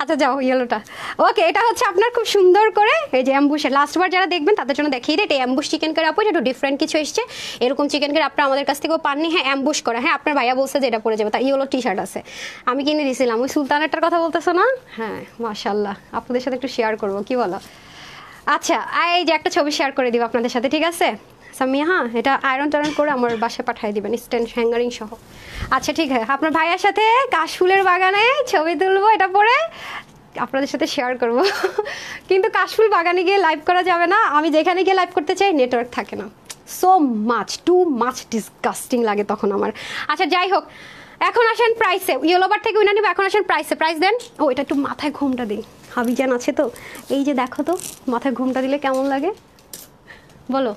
আচ্ছা যাও ইয়েলোটা। ওকে, এটা হচ্ছে আপনার খুব সুন্দর করে এই যে অ্যাম্বুশের, লাস্টবার যারা দেখবেন তাদের জন্য দেখিয়ে দিই, এটা অ্যাম্বুশ চিকেন কারি আপু, এটা একটু ডিফারেন্ট কিছু এসছে। এরকম চিকেন কারি আপনারা আমাদের কাছ থেকেও পাননি। হ্যাঁ অ্যাম্বুশ করা, হ্যাঁ আপনার ভাইয়া বলছে যে এটা পরে যাবে, তাই ইয়েলো টি শার্ট আছে, আমি কিনে দিয়েছিলাম। ওই সুলতানেরটার কথা বলতেছো না? হ্যাঁ মাশাআল্লাহ, আপনাদের সাথে একটু শেয়ার করবো, কি বলো? আচ্ছা এই যে একটা ছবি শেয়ার করে দিব আপনাদের সাথে, ঠিক আছে সামিয়া? হ্যাঁ এটা আয়রন টায়রন করে আমার বাসায় পাঠিয়ে দিবেন, স্ট্যান্ড হ্যাঙ্গারিং সহ। আচ্ছা ঠিক আছে, আপনার ভাইয়ের সাথে কাশফুলের বাগানে ছবি তুলবো, এটা পরে আপনাদের সাথে শেয়ার করব। কিন্তু কাশফুল বাগানে গিয়ে লাইভ করা যাবে না, আমি যেখানে গিয়ে লাইভ করতে চাই নেটওয়ার্ক থাকে না, so much too much disgusting লাগে তখন আমার। আচ্ছা যাই হোক, এখন আসেন প্রাইসে, ইয়েলোবার থেকে উইনা নিব। এখন আসেন প্রাইসে, প্রাইস দেন। ও এটা একটু মাথায় ঘুমটা দিই, হাবিজান আছে তো, এই যে দেখো তো মাথায় ঘুমটা দিলে কেমন লাগে বলো?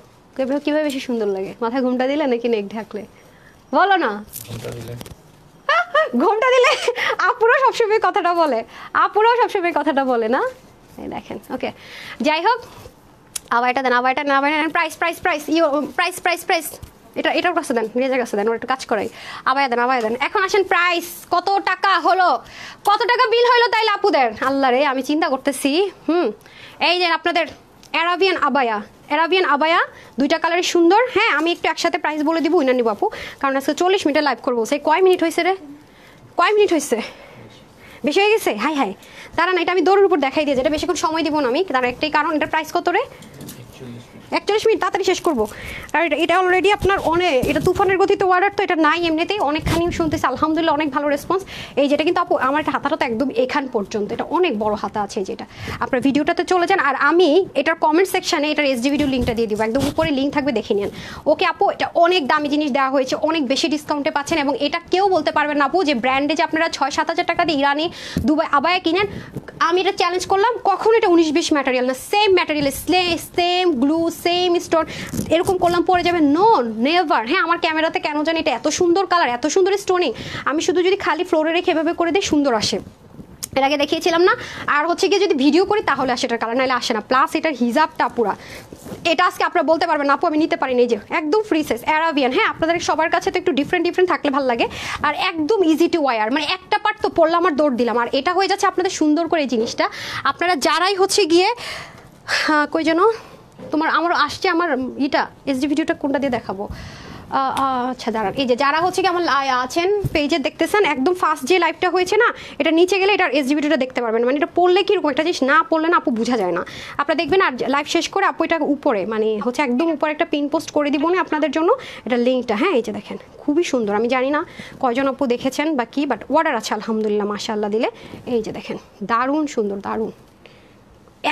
কিভাবে বেশি সুন্দর লাগে, মাথায় ঘুমটা দিলে নাকি নেক ঢাকলে? বলো না। ঘুমটা দিলে আপুরাও সবসময় কথাটা বলে, আপুরাও সবসময় কথাটা বলে না, এই দেখেন। ওকে যাই হোক, আবার এটা দেন, আবার এটা না, আবার price price price price price price, এটার কাছে দেন, রেজার কাছে দেন, ওর একটু কাজ করাই। আবার দেন, আবার দেন। এখন আসেন প্রাইস, কত টাকা হলো, কত টাকা বিল হলো তাইলে আপুদের? আল্লাহ রে, আমি চিন্তা করতেছি। এই যে আপনাদের অ্যারাবিয়ান আবায়া, অ্যারাবিয়ান আবায়া 2টা কালারই সুন্দর। হ্যাঁ আমি একটু একসাথে প্রাইস বলে দিব, উইনা নিব আপু, কারণ আজকে 40 মিনিটে লাইভ করবো। সেই কয় মিনিট হয়েছে রে, কয় মিনিট হয়েছে? বেশি হয়ে গেছে? হাই হাই, তারা না, এটা আমি দৌড়ের উপর দেখাই দিয়ে, যেটা বেশিক্ষণ সময় দিব না আমি, তার একটাই কারণ, এটার প্রাইস কত রে? 41 মিনিট, তাড়াতাড়ি শেষ করবো। আর এটা অলরেডি আপনার অনেক, এটা তুফানের গতিতে অর্ডার, তো এটা নাই এমনিতেই, অনেকখানি শুনতেছি আলহামদুলিল্লাহ, অনেক ভালো রেসপন্স। এই যেটা কিন্তু আপু আমার হাতাটা তো একদম এখান পর্যন্ত, এটা অনেক বড় হাতা আছে যেটা। আপনার ভিডিওটাতে চলে যান, আর আমি এটার কমেন্ট সেকশনে এটার এসডি ভিডিও লিঙ্কটা দিয়ে দিব, একদম উপরে লিঙ্ক থাকবে, দেখে নিন। ওকে আপু, এটা অনেক দামি জিনিস দেওয়া হয়েছে, অনেক বেশি ডিসকাউন্টে পাচ্ছেন, এবং এটা কেউ বলতে পারবেন না আপু যে ব্র্যান্ডে যে আপনারা 6-7 হাজার টাকা দিয়ে ইরানি দুবাই আবায়া কিনেন। আমি এটা চ্যালেঞ্জ করলাম, কখন এটা 19-20 ম্যাটেরিয়াল না, same material, same glue, same stone, এরকম করলাম পরে যাবে? No never. হ্যাঁ আমার ক্যামেরাতে কেন জানি এটা এত সুন্দর কালার, এত সুন্দর স্টোনিং, আমি শুধু যদি খালি ফ্লোরে রেখে এভাবে করে দিই সুন্দর আসে, এর আগে দেখিয়েছিলাম না। আর হচ্ছে গিয়ে যদি ভিডিও করি তাহলে আসে এটার কালার, নাহলে আসে না। প্লাস এটার হিজাবটা পুরা, এটা আজকে আপনারা বলতে পারবেন আপু আমি নিতে পারিনি, এই যে একদম ফ্রি সাইজ অ্যারাবিয়ান। হ্যাঁ আপনাদের সবার কাছে তো একটু ডিফারেন্ট থাকলে ভালো লাগে, আর একদম ইজি টু ওয়ার, মানে একটা পার্ট তো পড়লাম আর দৌড় দিলাম, আর এটা হয়ে যাচ্ছে আপনাদের সুন্দর করে এই জিনিসটা। আপনারা যারাই হচ্ছে গিয়ে কই যেন তোমার আমার আসছে আমার ইটা এসডি ভিডিওটা কোনটা দিয়ে দেখাবো? আচ্ছা দাঁড়ান, এই যে যারা হচ্ছে কি আমার আছেন পেজে দেখতেছেন, একদম ফার্স্ট যে লাইভটা হয়েছে না, এটা নিচে গেলে এটার এসডি ভিডিওটা দেখতে পারবেন। মানে এটা পড়লে কিরকম একটা জিনিস, না পড়লে না আপু বোঝা যায় না। আপনারা দেখবেন, আর লাইভ শেষ করে আপু এটা উপরে, মানে হচ্ছে একদম উপরে একটা পিন পোস্ট করে দিব না আপনাদের জন্য, এটা লিঙ্কটা। হ্যাঁ এই যে দেখেন, খুবই সুন্দর। আমি জানি না কয়জন আপু দেখেছেন বা কি, বাট অর্ডার আছে আলহামদুলিল্লাহ মাশাআল্লাহ দিলে। এই যে দেখেন, দারুণ সুন্দর, দারুণ,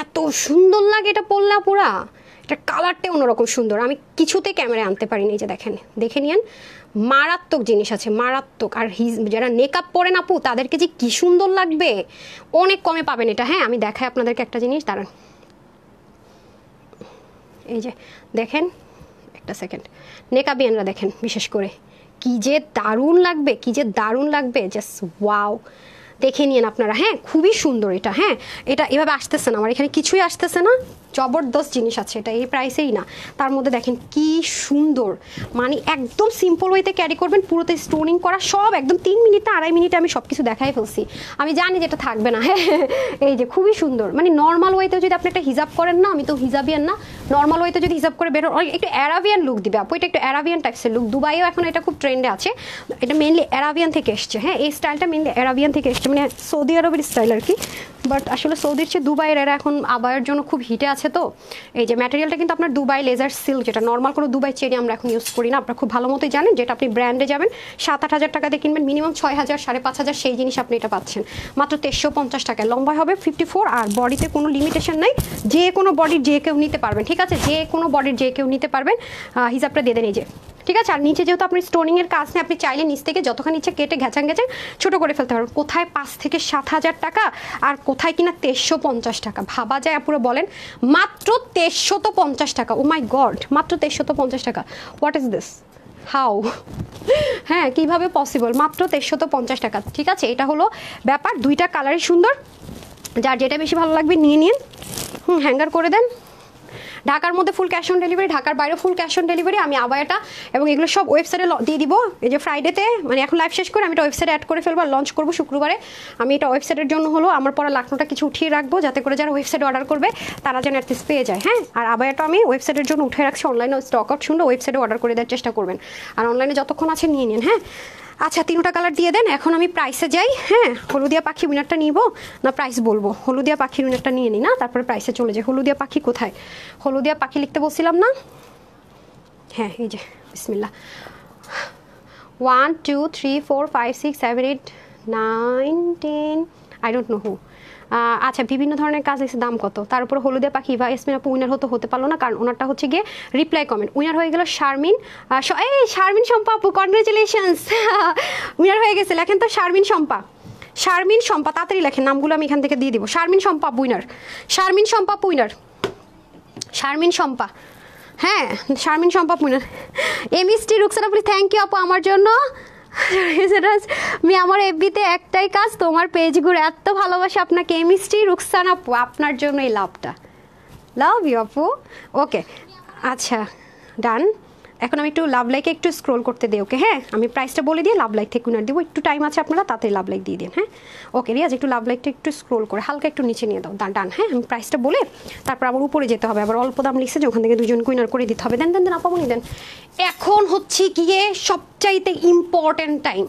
এত সুন্দর লাগে এটা পড়লা পুরা, এটা কালারটা অন্যরকম সুন্দর, আমি কিছুতে ক্যামেরায় আনতে পারিনি। এই যে দেখেন, দেখে নিন, মারাত্মক জিনিস আছে, মারাত্মক। আর যারা মেকআপ পরেন আপু তাদেরকে যে কি সুন্দর লাগবে, অনেক কমে পাবেন এটা। হ্যাঁ আমি দেখাই আপনাদেরকে একটা জিনিস, দাঁড়ান, এই যে দেখেন, একটা সেকেন্ড, নেকাবিয়ানরা দেখেন বিশেষ করে কি যে দারুণ লাগবে, কি যে দারুণ লাগবে, জাস্ট ওয়াও, দেখে নিন আপনারা। হ্যাঁ খুবই সুন্দর এটা। হ্যাঁ এটা এভাবে আসতেছে না, আমার এখানে কিছুই আসতেছে না, জবরদস্ত জিনিস আছে এটা, এই প্রাইসেই না। তার মধ্যে দেখেন কি সুন্দর, মানে একদম সিম্পল ওয়েতে ক্যারি করবেন, পুরোতে স্টোনিং করা, সব একদম 3 মিনিটে 2.5 মিনিটে আমি সব কিছু দেখাই ফেলছি। আমি জানি যেটা থাকবে না। হ্যাঁ এই যে খুবই সুন্দর, মানে নর্মাল ওয়েতে যদি আপনি একটা হিজাব করেন না, আমি তো হিজাবিয়ান না, নর্মাল ওয়েতে যদি হিজাব করে বেরো, একটু অ্যারাবিয়ান লুক দিবে আপু, এটা একটু অ্যারাবিয়ান টাইপসের লুক। দুবাইও এখন এটা খুব ট্রেন্ডে আছে, এটা মেনলি অ্যারাবিয়ান থেকে এসছে। হ্যাঁ এই স্টাইলটা মেনলি অ্যারাবিয়ান থেকে এসছে, মানে সৌদি আরবের স্টাইল আর কি, বাট আসলে সৌদির চেয়ে দুবাইয়ের এরা এখন আবায়ের জন্য খুব হিটে আছে। তো এই যে ম্যাটেরিয়ালটা কিন্তু আপনার দুবাই লেজার সিল্ক, যেটা নর্মাল কোনো দুবাই চেরি আমরা এখন ইউজ করি না, আপনারা খুব ভালো মতোই জানেন। যেটা আপনি ব্র্যান্ডে যাবেন 7-8 হাজার টাকা দিয়ে কিনবেন, মিনিমাম 6,000 5,500 সেই জিনিস আপনি এটা পাচ্ছেন মাত্র 2350 টাকায়। লম্বা হবে 54, আর বডিতে কোনো লিমিটেশন নাই, যে কোনো বডির যে কেউ নিতে পারবেন, ঠিক আছে, যে কোনো বডির যে কেউ নিতে পারবেন। হিসাবটা দিয়ে দেন এই যে, ঠিক আছে। আর নিচে যেহেতু আপনি স্টোনিংয়ের কাজ নেই, আপনি চাইলে নিচ থেকে যতখানি ইচ্ছে কেটে ঘ্যাচাং ছোটো করে ফেলতে পারবেন। কোথায় 5 থেকে 7 হাজার টাকা, আর কোথায় কিনা 2350 টাকা, ভাবা যায় আপুরা বলেন, মাত্র 2350 টাকা। ও মাই গড, মাত্র 2350 টাকা, হোয়াট ইজ দিস, হাউ, হ্যাঁ কিভাবে পসিবল, মাত্র 2350 টাকা। ঠিক আছে, এটা হলো ব্যাপার, দুইটা কালারই সুন্দর, যার যেটা বেশি ভালো লাগবে নিয়ে নিন, হ্যাঙ্গার করে দেন। ঢাকার মধ্যে ফুল ক্যাশ অন ডেলিভারি, ঢাকার বাইরে ফুল ক্যাশ অন ডেলিভারি। আমি আবায়াটা এবং এগুলো সব ওয়েবসাইটে দিয়ে দিব, এই যে ফ্রাইডেতে, মানে এখন লাইভ শেষ করে আমি এটা ওয়েবসাইটে অ্যাড করে ফেলবো, লঞ্চ করবো শুক্রবারে। আমি এটা ওয়েবসাইটের জন্য হলো আমার পরা লাখনোটা কিছু উঠিয়ে রাখবো, যাতে করে যারা ওয়েবসাইটে অর্ডার করবে তারা যেন অ্যাটলিস্ট পেয়ে যায়। হ্যাঁ, আর আবায়াটা আমি ওয়েবসাইটের জন্য উঠে রাখছি, অনলাইনে স্টক আউট শুনলে ওয়েবসাইটে অর্ডার করে দেওয়ার চেষ্টা করবেন, আর অনলাইনে যতক্ষণ আছে নিয়ে নিন। হ্যাঁ, আচ্ছা 3টা কালার দিয়ে দেন। এখন আমি প্রাইসে যাই। হ্যাঁ, হলুদিয়া পাখি উইনারটা নিব না প্রাইস বলবো? হলুদিয়া পাখির উইনারটা নিয়ে নিই না, তারপরে প্রাইসে চলে যাই। হলুদিয়া পাখি কোথায়, হলুদিয়া পাখি লিখতে বলছিলাম না? হ্যাঁ, এই যে বিসমিল্লাহ, 1 2 3 4 5 6 7 8 9 10, আই ডোন্ট নো হু। আচ্ছা, বিভিন্ন ধরনের কাজ এসে দাম কত, তার উপর হলুদিয়া পাখি বা ইয়াসমিন আপু উইনার হতে পারলো না, কারণ ওনারটা হচ্ছে গিয়ে রিপ্লাই কমেন্ট। উইনার হয়ে গেল শারমিন, এই শারমিন শম্পা আপু, কনগ্রেচুলেশনস, উইনার হয়ে গেছে। লেখেন তো শারমিন শম্পা, শারমিন শম্পা, তাড়াতাড়ি লেখেন, নামগুলো আমি এখান থেকে দিয়ে দিব। শারমিন শম্পা উইনার, শারমিন শম্পা উইনার, শারমিন শম্পা, হ্যাঁ শারমিন শম্পা উইনার। এমএসটি রুকসানা আপু, থ্যাংক ইউ আপু আমার জন্য। আমার এফবিতে একটাই কাজ, তোমার পেজগুলো এত ভালোবাসে আপনাকে। এমএসটি রুকসানা আপু, আপনার জন্য এই লাভটা, লাভ ইউ আপু। ওকে, আচ্ছা ডান। এখন আমি একটু লাভ লাইকে একটু স্ক্রোল করতে দিই। ওকে, হ্যাঁ আমি প্রাইসটা বলে দিয়ে লাভ লাইক থেকে উনার দিব, একটু টাইম আছে আপনারা তাড়াতাড়ি লাভ লাইক দিয়ে দিন। হ্যাঁ, ওকে রিয়াজ, একটু লাভ লাইকটা একটু স্ক্রোল করে হালকা একটু নিচে নিয়ে দাও, ডান। হ্যাঁ, আমি প্রাইসটা বলে তারপর আবার উপরে যেতে হবে, আবার অল্প দাম লিখছে যে ওখান থেকে দুজন উইনার করে দিতে হবে। দেন আপামনি দেন। এখন হচ্ছে গিয়ে সবচাইতে ইম্পর্টেন্ট টাইম,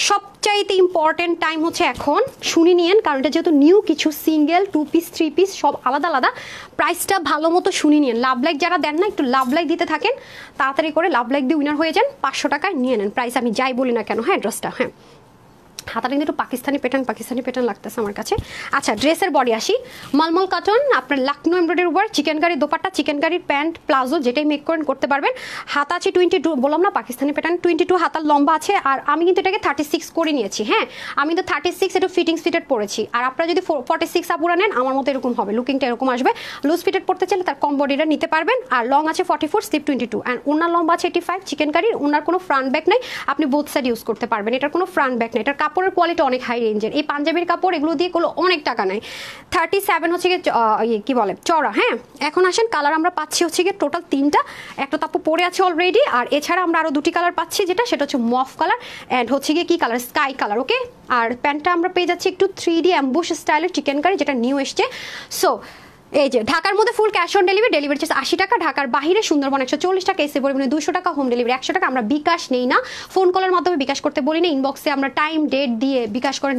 সবচাইতে ইম্পর্টেন্ট টাইম হচ্ছে এখন, শুনে নিয়েন, কারণ এটা যেহেতু নিউ কিছু, সিঙ্গেল 2 পিস 3 পিস সব আলাদা আলাদা, প্রাইসটা ভালো মতো শুনে নিয়েন। লাভ লাইক যারা দেন না, একটু লাভ লাইক দিতে থাকেন, তাড়াতাড়ি করে লাভ লাইক দিয়ে উইনার হয়ে যান, 500 টাকায় নিয়ে নেন। প্রাইস আমি যাই বলি না কেন, হ্যাঁ ড্রেসটা, হ্যাঁ হাতাটা কিন্তু একটু পাকিস্তানি প্যাটার্ন লাগতেছে আমার কাছে। আচ্ছা, ড্রেসের বডি আসি, মালমল কটন, আপনার লাকনো এমব্রয়ডারি ওয়ার্ক, চিকেন কারির দোপাট্টা, চিকেন কারির প্যান্ট, প্লাজো, যেটাই মেক করেন করতে পারবেন। হাতা আছে 22, বললাম না পাকিস্তানি প্যাটার্ন, 22 হাতার লম্বা আছে, আর আমি কিন্তু এটাকে 36 করে নিয়েছি। হ্যাঁ, আমি তো 36 একটু ফিটেড পরেছি, আর আপনারা যদি 46 আপুরা নেন আমার মতো এরকম হবে, লুকিংটা এরকম আসবে। লুজ ফিটেড পড়তে চাইলে তার কম বডিটা নিতে পারবেন। আর লং আছে 44, স্লিপ 22, অ্যান্ড ওনার লম্বা আছে 85। চিকেন কারির ওনার কোনো ফ্রন্ট ব্যাক নাই, আপনি বোথ সাইড ইউজ করতে পারবেন, এটার কোনো ফ্রন্ট ব্যাক নাই। এটার কাপড়ের কোয়ালিটি অনেক হাই রেঞ্জের, এই পাঞ্জাবির কাপড় এগুলো দিয়ে কোনো অনেক টাকা নেয়। 37 হচ্ছে গিয়ে কি বলে চড়া। হ্যাঁ, এখন আসেন কালার আমরা পাচ্ছি হচ্ছে গিয়ে টোটাল 3টা, একটা তাপু পরে আছে অলরেডি, আর এছাড়া আমরা আরো 2টি কালার পাচ্ছি, সেটা হচ্ছে মফ কালার অ্যান্ড হচ্ছে গিয়ে কি কালার, স্কাই কালার। ওকে, আর প্যান্টটা আমরা পেয়ে যাচ্ছি একটু 3D অ্যাম্বুশ স্টাইলের চিকেন কারি, যেটা নিউ এসছে। সো এই যে ঢাকার মধ্যে full cash on delivery charge 80 টাকা, ঢাকার বাইরে সুন্দরবন 140 টাকা, এসে পরিমাণে 200 টাকা, হোম ডেলিভারি 100 টাকা। আমরা বিকাশ নেই না, ফোন কলের মাধ্যমে বিকাশ করতে বলি না, ইনবক্সে আমরা টাইম ডেট দিয়ে বিকাশ করেন,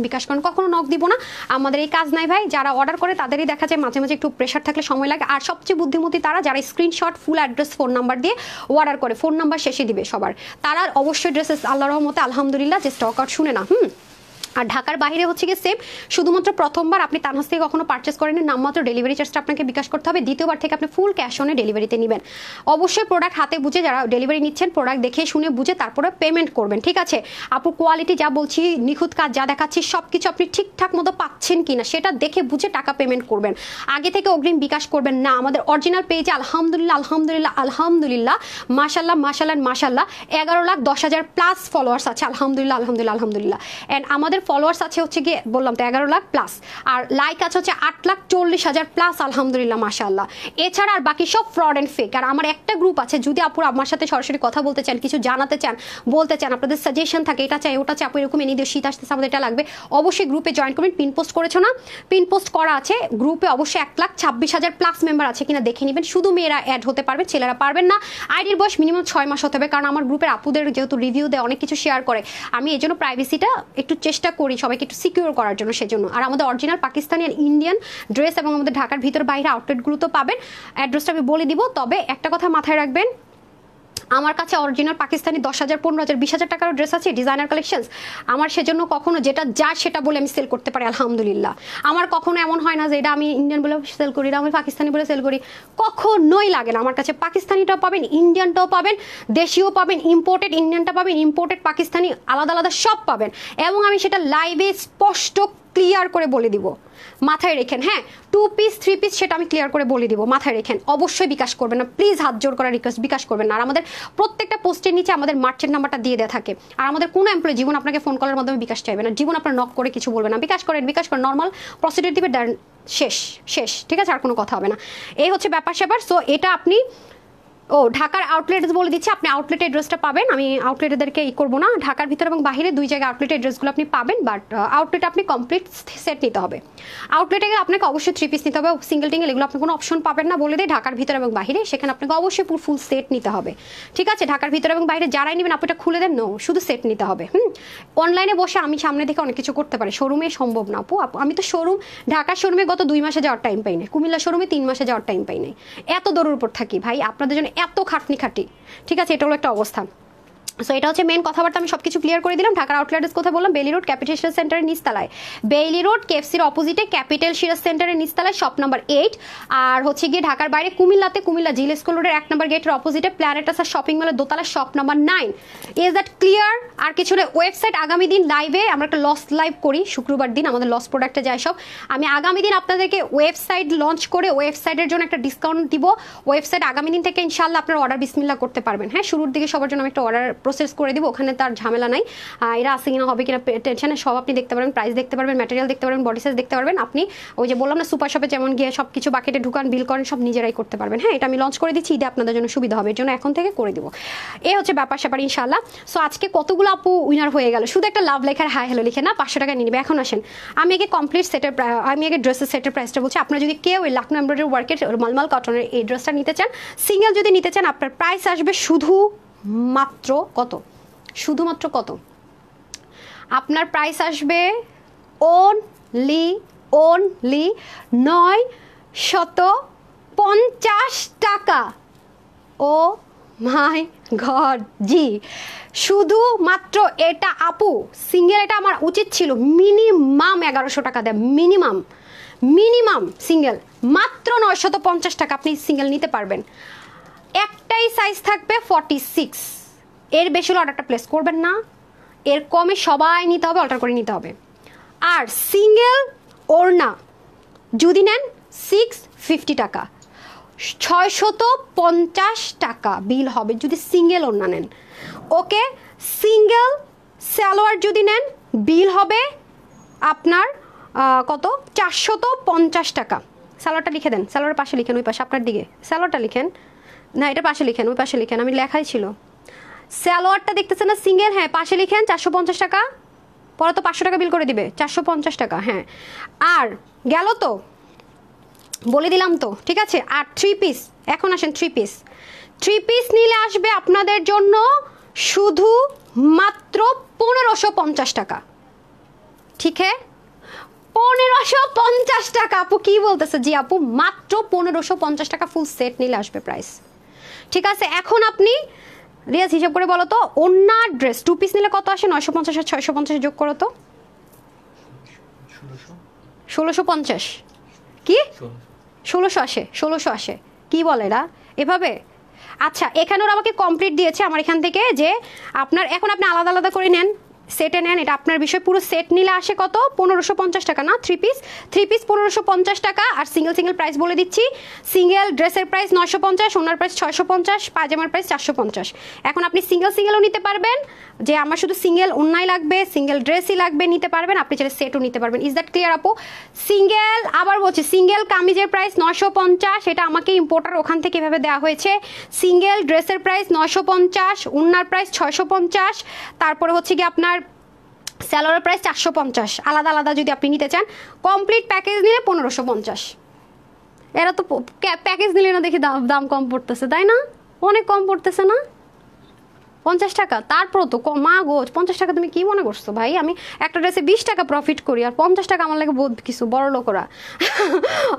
কখনো নক দিব না, আমাদের এই কাজ নাই ভাই। যারা অর্ডার করে তাদেরই দেখা যায় মাঝে মাঝে একটু প্রেশার থাকলে সময় লাগে, আর সবচেয়ে বুদ্ধিমতী তারা যারা screenshot full address phone number দিয়ে অর্ডার করে, ফোন নাম্বার শেষে দিবে সবার, তারা অবশ্যই ড্রেসেস আল্লাহর রহমতে আলহামদুলিল্লাহ যে স্টক আউট শুনে না। আর ঢাকার বাইরে হচ্ছে গিয়ে সেম, শুধুমাত্র প্রথমবার আপনি তানহাস থেকে কখনো পারচেস করেন নামমাত্র ডেলিভারি চার্জটা আপনাকে বিকাশ করতে হবে, দ্বিতীয়বার থেকে আপনি ফুল ক্যাশ অনে ডেলিভারিতে নেবেন। অবশ্যই প্রোডাক্ট হাতে বুঝে, যারা ডেলিভারি নিচ্ছেন প্রোডাক্ট দেখে শুনে বুঝে তারপরে পেমেন্ট করবেন, ঠিক আছে? আপু কোয়ালিটি যা বলছি, নিখুঁত কাজ যা দেখাচ্ছি, সব কিছু আপনি ঠিকঠাক মতো পাচ্ছেন কিনা সেটা দেখে বুঝে টাকা পেমেন্ট করবেন, আগে থেকে অগ্রিম বিকাশ করবেন না। আমাদের অরিজিনাল পেজে আলহামদুলিল্লাহ মাশাল্লাহ 11,10,000 প্লাস ফলোয়ার্স আছে, আলহামদুলিল্লাহ। এন্ড আমাদের ফলোয়ার্স আছে হচ্ছে গিয়ে বললাম তো 11 লাখ প্লাস, আর লাইক আছে হচ্ছে 8,40,000 প্লাস, আলহামদুলিল্লাহ মাশাআল্লাহ। এছাড়া আর বাকি সব ফ্রড এন্ড ফেক। আর আমার একটা গ্রুপ আছে, যদি আপুরা আমার সাথে সরাসরি কথা বলতে চান, কিছু জানাতে চান, বলতে চান, আপনাদের সাজেশন থাকে, এটা চাই ওটা চাই, আপু এরকম এনে দিও, শীত আসতেছে আমাদের এটা লাগবে, অবশ্যই গ্রুপে জয়েন করবেন। পিন পোস্ট করেছো না? পিন পোস্ট করা আছে গ্রুপে, অবশ্যই 1,26,000 প্লাস মেম্বার আছে কিনা দেখে নেবেন। শুধু মেয়েরা অ্যাড হতে পারবে, ছেলেরা পারবেন না। আইডির বয়স মিনিমাম 6 মাস হতে হবে, কারণ আমার গ্রুপের আপুদের যেহেতু রিভিউ দেয়, অনেক কিছু শেয়ার করে, আমি এই জন্য প্রাইভেসিটা একটু চেষ্টা করি সবাইকে একটু সিকিউর করার জন্য, সেজন্য। আর আমাদের অরিজিনাল পাকিস্তানি আর ইন্ডিয়ান ড্রেস এবং আমাদের ঢাকার ভিতর বাইরে আউটলেটগুলো তো পাবেন, অ্যাড্রেসটা আমি বলে দিব। তবে একটা কথা মাথায় রাখবেন, আমার কাছে অরিজিনাল পাকিস্তানি 10,000, 15,000, 20,000 টাকার ড্রেস আছে, ডিজাইনার কালেকশনস। আমার সেজন্য কখনো যেটা যা সেটা বলে আমি সেল করতে পারি, আলহামদুলিল্লাহ। আমার কখনো এমন হয় না যে এটা আমি ইন্ডিয়ান বলে সেল করি, আমি পাকিস্তানি বলে সেল করি, কখনোই লাগে না। আমার কাছে পাকিস্তানিটাও পাবেন, ইন্ডিয়ানটাও পাবেন, দেশিও পাবেন, ইম্পোর্টেড ইন্ডিয়ানটা পাবেন, ইম্পোর্টেড পাকিস্তানি, আলাদা আলাদা সব পাবেন। এবং আমি সেটা লাইভে স্পষ্ট ক্লিয়ার করে বলে দিব, মাথায় রেখেন। হ্যাঁ, 2 পিস 3 পিস সেটা আমি ক্লিয়ার করে বলে দিব, মাথায় রেখেন। অবশ্যই বিকাশ করবেন না প্লিজ, হাত জোর করা রিকোয়েস্ট, বিকাশ করবেন না। আর আমাদের প্রত্যেকটা পোস্টের নিচে আমাদের মার্চেন্ট নাম্বারটা দিয়ে দেওয়া থাকে। আর আমাদের কোনো এমপ্লয়ি জীবন আপনাকে ফোন কলের মাধ্যমে বিকাশ চাইবে না, জীবন আপনার নক করে কিছু বলবে না। বিকাশ করেন, নর্মাল প্রসিডিউর দিবে, শেষ শেষ, ঠিক আছে, আর কোনো কথা হবে না। এই হচ্ছে ব্যাপার স্যাপার। সো এটা আপনি ঢাকার আউটলেট বলে দিচ্ছি, আপনি আউটলেট অ্যাড্রেসটা পাবেন। আমি আউটলেটদেরকে করবো না, ঢাকার ভিতরে এবং বাইরে 2 জায়গায় আউটলেট অ্যাড্রেসগুলো আপনি পাবেন। বাট আউটলেট আপনি কমপ্লিট সেট নিতে হবে। আউটলেটে গেলে আপনাকে অবশ্যই 3 পিস নিতে হবে, সিঙ্গেল টিঙ্গেল এগুলো আপনি কোনো অপশন পাবেন না বলে দিই। ঢাকার ভিতরে এবং বাইরে সেখানে আপনাকে অবশ্যই ফুল সেট নিতে হবে, ঠিক আছে। ঢাকার ভিতরে এবং বাইরে যারাই নেবেন আপনি এটা খুলে দেন, শুধু সেট নিতে হবে। অনলাইনে বসে আমি সামনে দেখে অনেক কিছু করতে পারি, শোরুমে সম্ভব না আপু। আমি তো ঢাকার শোরুমে গত 2 মাসে যাওয়ার টাইম পাই না, কুমিল্লা শোরুমে 3 মাসে যাওয়ার টাইম পাই নাই, এত দৌড়ের উপর থাকি ভাই, আপনাদের জন্য এত খাটনি, ঠিক আছে। এটা হলো একটা অবস্থা। সো এটা হচ্ছে মেন কথাবার্তা, আমি সবকিছু ক্লিয়ার করে দিলাম। ঢাকার আউটলেটের কথা বললাম, বেইলি রোড ক্যাপিটাল সিরাজ সেন্টারের নিচতলায়, বেইলি রোড কেএফসির অপোজিটে ক্যাপিটাল সিরাজ সেন্টারের নিচতলায়, শপ নাম্বার 8। আর হচ্ছে গিয়ে ঢাকার বাইরে কুমিল্লা জিল স্কুল রোডের 1 নম্বর গেটের অপোজিটে প্ল্যানেটাস শপিং মলের দোতলায়, shop number 9। Is that clear? আর কিছু না। ওয়েবসাইট আগামী দিন লাইভে আমরা একটা লস লাইভ করি শুক্রবার দিন, আমাদের লস প্রোডাক্টে যায় সব। আমি আগামী দিন আপনাদেরকে ওয়েবসাইট লঞ্চ করে ওয়েবসাইটের জন্য একটা ডিসকাউন্ট দিব। ওয়েবসাইট আগামী দিন থেকে ইনশাআল্লাহ আপনারা অর্ডার বিসমিল্লাহ করতে পারবেন। হ্যাঁ, শুরুর দিকে সবার জন্য আমি একটা অর্ডার প্রসেস করে দিব, ওখানে তার ঝামেলা নাই। এরা আসে কিনা হবে কিনা টেনশনে, সব আপনি দেখতে পারবেন, প্রাইস দেখতে পারবেন, ম্যাটেরিয়াল দেখতে পারবেন, বডি সাইজ দেখতে পারবেন। আপনি ওই যে বললাম না, সুপার শপে যেমন গিয়ে সব কিছু বাকেটে ঢুকান, বিল করেন, সব নিজেরাই করতে পারবেন। হ্যাঁ, এটা আমি লঞ্চ করে দিচ্ছি, ঈদে আপনাদের জন্য সুবিধা হবে, এর জন্য এখন থেকে করে দিব। এই হচ্ছে ব্যাপার স্যাপার ইনশাআল্লাহ। সো আজকে কতগুলো আপু উইনার হয়ে গেল, শুধু একটা লাভ লেখার হাই হ্যালো লিখে না 500 টাকা নিয়ে নেবে। এখন আসেন, আমি আগে কমপ্লিট সেটের, আমি আগে ড্রেসের সেটের প্রাইসটা বলছি। আপনারা যদি কেউ এই লাখনৌ এমব্রয়ডারি ওয়ার্কের মালমাল কটনের এই ড্রেসটা নিতে চান, সিঙ্গেল যদি নিতে চান, আপনার প্রাইস আসবে শুধুমাত্র কত? শুধুমাত্র কত? আপনার প্রাইস আসবে অনলি 950 টাকা। ও মাই গড জি, শুধুমাত্র এটা আপু সিঙ্গেল, এটা আমার উচিত ছিল মিনিমাম 1100 টাকা দেয়, মিনিমাম সিঙ্গেল মাত্র 950 টাকা আপনি সিঙ্গেল নিতে পারবেন। একটাই সাইজ থাকবে 46, এর বেশি হলে অর্ডারটা প্লেস করবেন না, এর কমে সবাই নিতে হবে, অর্ডার করে নিতে হবে। আর সিঙ্গেল ওড়না যদি নেন 650 টাকা, 650 টাকা বিল হবে যদি সিঙ্গেল ওড়না নেন। ওকে, সিঙ্গেল সালোয়ার যদি নেন বিল হবে আপনার কত? 450 টাকা। সালোয়ারটা লিখে দেন, সালোয়ারের পাশে লিখেন, ওই পাশে আপনার দিকে সালোয়ারটা লিখেন না, এটা পাশে লিখেন, ওই পাশে লিখেন, আমি লেখাই ছিল। সালোয়ারটা দেখতেছেন না সিঙ্গেল, হ্যাঁ পাশে লিখেন 450 টাকা, পরে তো 500 টাকা বিল করে দিবে, 450 টাকা। হ্যাঁ, আর গেল তো, বলে দিলাম তো, ঠিক আছে। আর 3 পিস, এখন আসেন 3 পিস নিলে আসবে আপনাদের জন্য শুধু মাত্র 1550 টাকা। ঠিক হ্যাঁ, 1550 টাকা। আপু কি বলতেছে? জি আপু, মাত্র 1550 টাকা ফুল সেট নিলে আসবে প্রাইস, ঠিক আছে। এখন আপনি রিয়াজ হিসাব করে বলো তো, ওন্না ড্রেস 2 পিস নিলে কত আসে? 950 আর 650 যোগ করো তো, 1650 কি 1600 আসে, 1600 আসে। কি বলে এরা এভাবে? আচ্ছা, এখানে ওরা আমাকে কমপ্লিট দিয়েছে আমার এখান থেকে যে আপনার, এখন আপনি আলাদা আলাদা করে নেন, সেটে নেন, এটা আপনার বিষয়। পুরো সেট নিলে আসে কত? 1550 টাকা না? 3 পিস 1550 টাকা। আর সিঙ্গেল প্রাইস বলে দিচ্ছি, সিঙ্গেল ড্রেসের প্রাইস 950, ওনার প্রাইস 650, পায়জামার প্রাইস 450। এখন আপনি সিঙ্গেলও নিতে পারবেন, যে আমার শুধু সিঙ্গেল ওন্নাই লাগবে, সিঙ্গেল ড্রেসই লাগবে, নিতে পারবেন। আপনি চাইলে সেটও নিতে পারবেন। ইজ দ্যাট ক্লিয়ার আপু? সিঙ্গেল, আবার বলছি, সিঙ্গেল কামিজের প্রাইস 950, এটা আমাকে ইম্পোর্টার ওখান থেকে এভাবে দেওয়া হয়েছে। সিঙ্গেল ড্রেসের প্রাইস 950, ওন্নার প্রাইস 650, তারপরে হচ্ছে কি আপনার স্যালোয়ারের প্রাইস 450। আলাদা আলাদা যদি আপনি নিতে চান, কমপ্লিট প্যাকেজ নিলে 1550। এরা তো প্যাকেজ নিলে না দেখি দাম কম পড়তেছে, তাই না? অনেক কম পড়তেছে না? 50 টাকা, তারপর তো মা গো 50 টাকা তুমি কি মনে করছো ভাই? আমি একটা ড্রেসে 20 টাকা প্রফিট করি, আর 50 টাকা আমার লাগে বহুত কিছু, বড় লোকরা।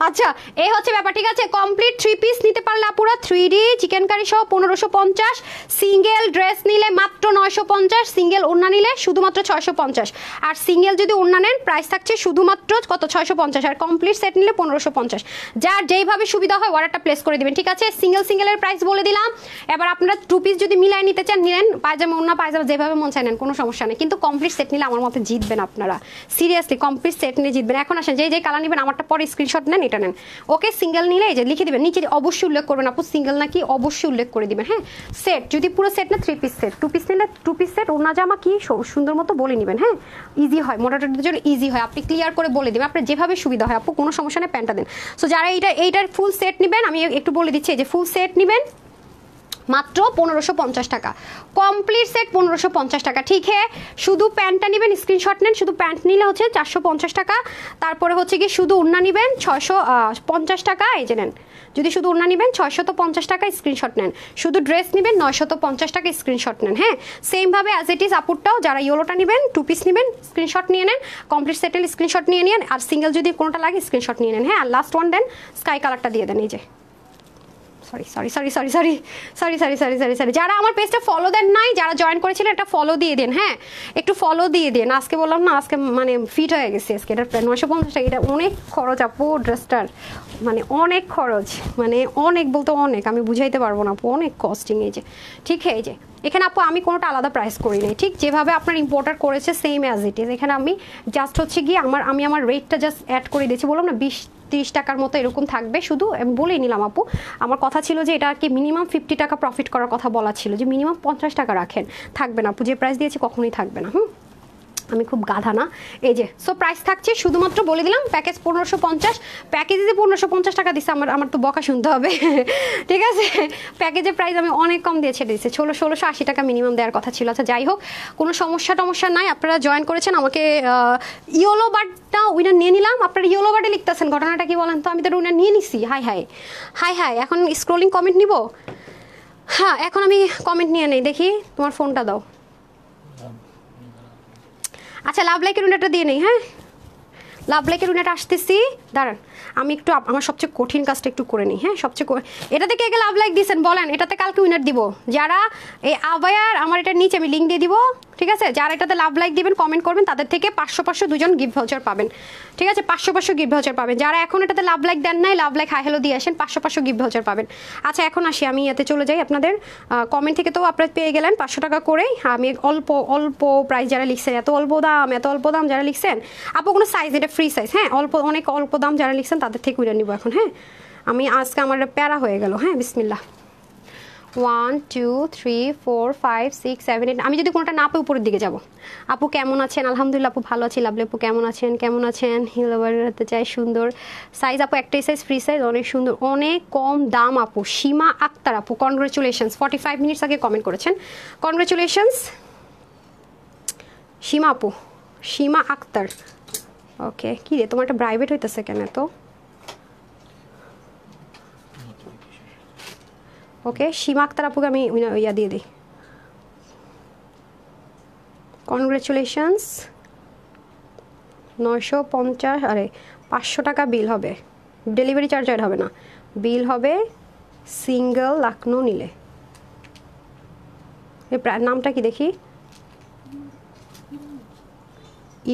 আচ্ছা, এই হচ্ছে ব্যাপার, ঠিক আছে। কমপ্লিট 3 পিস নিতে পারলে আপুরা 3D চিকেন কারি সহ 1550, সিঙ্গেল ড্রেস নিলে মাত্র 950, সিঙ্গেল ওড়না নিলে শুধুমাত্র 650। আর সিঙ্গেল যদি ওড়না নেন প্রাইস থাকছে শুধুমাত্র কত? 650। আর কমপ্লিট সেট নিলে 1550। যার যেইভাবে সুবিধা হয় অর্ডারটা প্লেস করে দিবেন, ঠিক আছে। সিঙ্গেলের প্রাইস বলে দিলাম। এবার আপনারা 2 পিস যদি মিলাই নিতে চান, নিলেন, পায়জামা ওড়না পায়জামা যেভাবে মন চায় নেন, কোনো সমস্যা নেই, কিন্তু কমপ্লিট সেট নিলে আমার মতে জিতবেন আপনারা, সিরিয়াসলি কমপ্লিট সেট নিয়ে জিতবেন। এখন আসেন যে কালার নেবেন আমারটা পরে স্ক্রিনশট নেন, এটা নেন। ওকে, সিঙ্গেল নিলে এই যে লিখে দিবেন নিচে, অবশ্যই উল্লেখ করবেন আপু সিঙ্গেল নাকি, অবশ্যই উল্লেখ করে দিবেন। হ্যাঁ, সেট যদি পুরো সেট না 3 পিস সেট, 2 পিস নিলে 2 পিস সেট, ওড়না জামা কি সুন্দর মতো বলে নেবেন। হ্যাঁ, ইজি হয়, মোটামুটির জন্য ইজি হয়, আপনি ক্লিয়ার করে বলে দিবেন আপনার যেভাবে সুবিধা হয় আপু, কোনো সমস্যা নেই, প্যান্টটা দেন। সো যারা এইটার ফুল সেট নেবেন, আমি একটু বলে দিচ্ছি, যে ফুল সেট নেবেন মাত্র 1550 টাকা, কমপ্লিট সেট 1550 টাকা। ঠিক হ্যাঁ, শুধু প্যান্টটা নেবেন, স্ক্রিনশট নেন, শুধু প্যান্ট নিলে হচ্ছে 450 টাকা। তারপরে হচ্ছে কি শুধু ওড়না নেবেন 650 টাকা, এই যে নেন। যদি শুধু ওড়না নেবেন 650 টাকা, স্ক্রিনশট নেন। শুধু ড্রেস নেবেন 950 টাকা, স্ক্রিনশট নেন। হ্যাঁ, সেমভাবে অ্যাজ ইট ইজ আপুরটাও, যারা ইয়েলোটা নেবেন 2 পিস নেবেন, স্ক্রিনশট নিয়ে নেন, কমপ্লিট সেটেল স্ক্রিনশট নিয়ে নেন, আর সিঙ্গেল যদি কোনোটা লাগে স্ক্রিনশট নিয়ে নেন। হ্যাঁ, আর লাস্ট ওয়ান দেন, স্কাই কালারটা দিয়ে দেন। এই যে সরি, যারা আমার পেজটা ফলো দেন নাই, যারা জয়েন করেছিলেন একটা ফলো দিয়ে দেন। হ্যাঁ, একটু ফলো দিয়ে দেন। আজকে বললাম না, আজকে মানে ফিট হয়ে গেছে আজকে, এটা 950 টাকা, এটা অনেক খরচ আপু ড্রেসটার, মানে অনেক খরচ, মানে অনেক বলতে অনেক, আমি বুঝাইতে পারবো না আপু, অনেক কস্টিং। এই যে ঠিক হ্যাঁ, এই যে এখানে আপু আমি কোনোটা আলাদা প্রাইস করি নাই, ঠিক যেভাবে আপনার ইম্পোর্টার করেছে সেম অ্যাজ ইট ইজ। এখানে আমি জাস্ট হচ্ছে গিয়ে আমি আমার রেটটা জাস্ট অ্যাড করে দিয়েছি, বললাম না 20-30 টাকার মতো এরকম থাকবে, শুধু আমি বলেই নিলাম আপু। আমার কথা ছিল যে এটা আর কি মিনিমাম 50 টাকা প্রফিট করার কথা বলা ছিল, যে মিনিমাম 50 টাকা রাখেন, থাকবে না আপু, যে প্রাইস দিয়েছি কখনোই থাকবে না। আমি খুব গাধা না। এই যে সো প্রাইস থাকছে, শুধুমাত্র বলে দিলাম, প্যাকেজ 1550, প্যাকেজ যদি 1550 টাকা দিচ্ছে, আমার তো বকা শুনতে হবে ঠিক আছে, প্যাকেজের প্রাইস আমি অনেক কম দিয়ে ছেড়ে দিচ্ছি, 1680 টাকা মিনিমাম দেওয়ার কথা ছিল। আচ্ছা যাই হোক, কোনো সমস্যা নাই, আপনারা জয়েন করেছেন, আমাকে ইয়েলো বার্ডটা উইনার নিয়ে নিলাম। আপনারা ইয়েলো বার্ডে লিখতেছেন, ঘটনাটা কি বলেন তো? আমি তো উইনার নিয়ে নিছি। হাই এখন স্ক্রোলিং কমেন্ট নিব। হ্যাঁ, এখন আমি কমেন্ট নিয়ে নেই, দেখি তোমার ফোনটা দাও। আচ্ছা, লাভ লাইকের উইনারটা দিয়ে নেই। হ্যাঁ, লাভ লাইকের উইনারটা আসতেছি, দাঁড়ান আমি একটু আমার সবচেয়ে কঠিন কাজটা একটু করে নিই। হ্যাঁ, এটাতে কে কে লাভ লাইক দিয়েছেন বলেন, এটাতে কালকে উইনার দিব। যারা এই আবায়ার, আমার এটার নিচে আমি লিঙ্ক দিয়ে দিব, ঠিক আছে? যারা এটাতে লাভ লাইক দিবেন, কমেন্ট করবেন, তাদের থেকে 500 দুজন গিফট ভাউচার পাবেন, ঠিক আছে? 500 গিফট ভাউচার পাবেন। যারা এখন এটাতে লাভ লাইক দেন নাই, লাভ লাইক হাই হ্যালো দিয়ে আসেন, 500 গিফট ভাউচার পাবেন। আচ্ছা, এখন আসি, আমি এতে চলে যাই। আপনাদের কমেন্ট থেকে তো আপনারা পেয়ে গেলেন 500 টাকা করেই। আমি অল্প প্রাইস যারা লিখছেন, এত অল্প দাম যারা লিখছেন, আপু কোনো সাইজ, এটা ফ্রি সাইজ। হ্যাঁ, অনেক অল্প দাম যারা লিখছেন তাদের থেকে উড়ে নিব এখন। হ্যাঁ, আমি আজকে আমার প্যারা হয়ে গেল। হ্যাঁ, বিসমিল্লাহ। 1 2 3 4 5 6 7 8। আমি যদি কোনোটা না পেয়ে উপরের দিকে যাব। আপু কেমন আছেন? আলহামদুলিল্লাহ আপু ভালো আছি। লাভলি আপু কেমন আছেন? হিলতে চাই, সুন্দর সাইজ আপু, একটাই সাইজ, ফ্রি সাইজ, অনেক সুন্দর, অনেক কম দাম আপু। সীমা আক্তার আপু, কনগ্রেচুলেশনস, 45 মিনিটস আগে কমেন্ট করেছেন, কনগ্রেচুলেশনস সীমা আপু, সীমা আক্তার। ওকে, কি রে তোমার একটা প্রাইভেট হইতেছে কেন তো? ওকে, সীমা আক্তার আপুকে আমি ইয়া দিয়ে দিই, কনগ্রেচুলেশনস। 950, আরে 500 টাকা বিল হবে, ডেলিভারি চার্জ অ্যাড হবে না, বিল হবে সিঙ্গেল লাকনো নিলে। নামটা কি দেখি,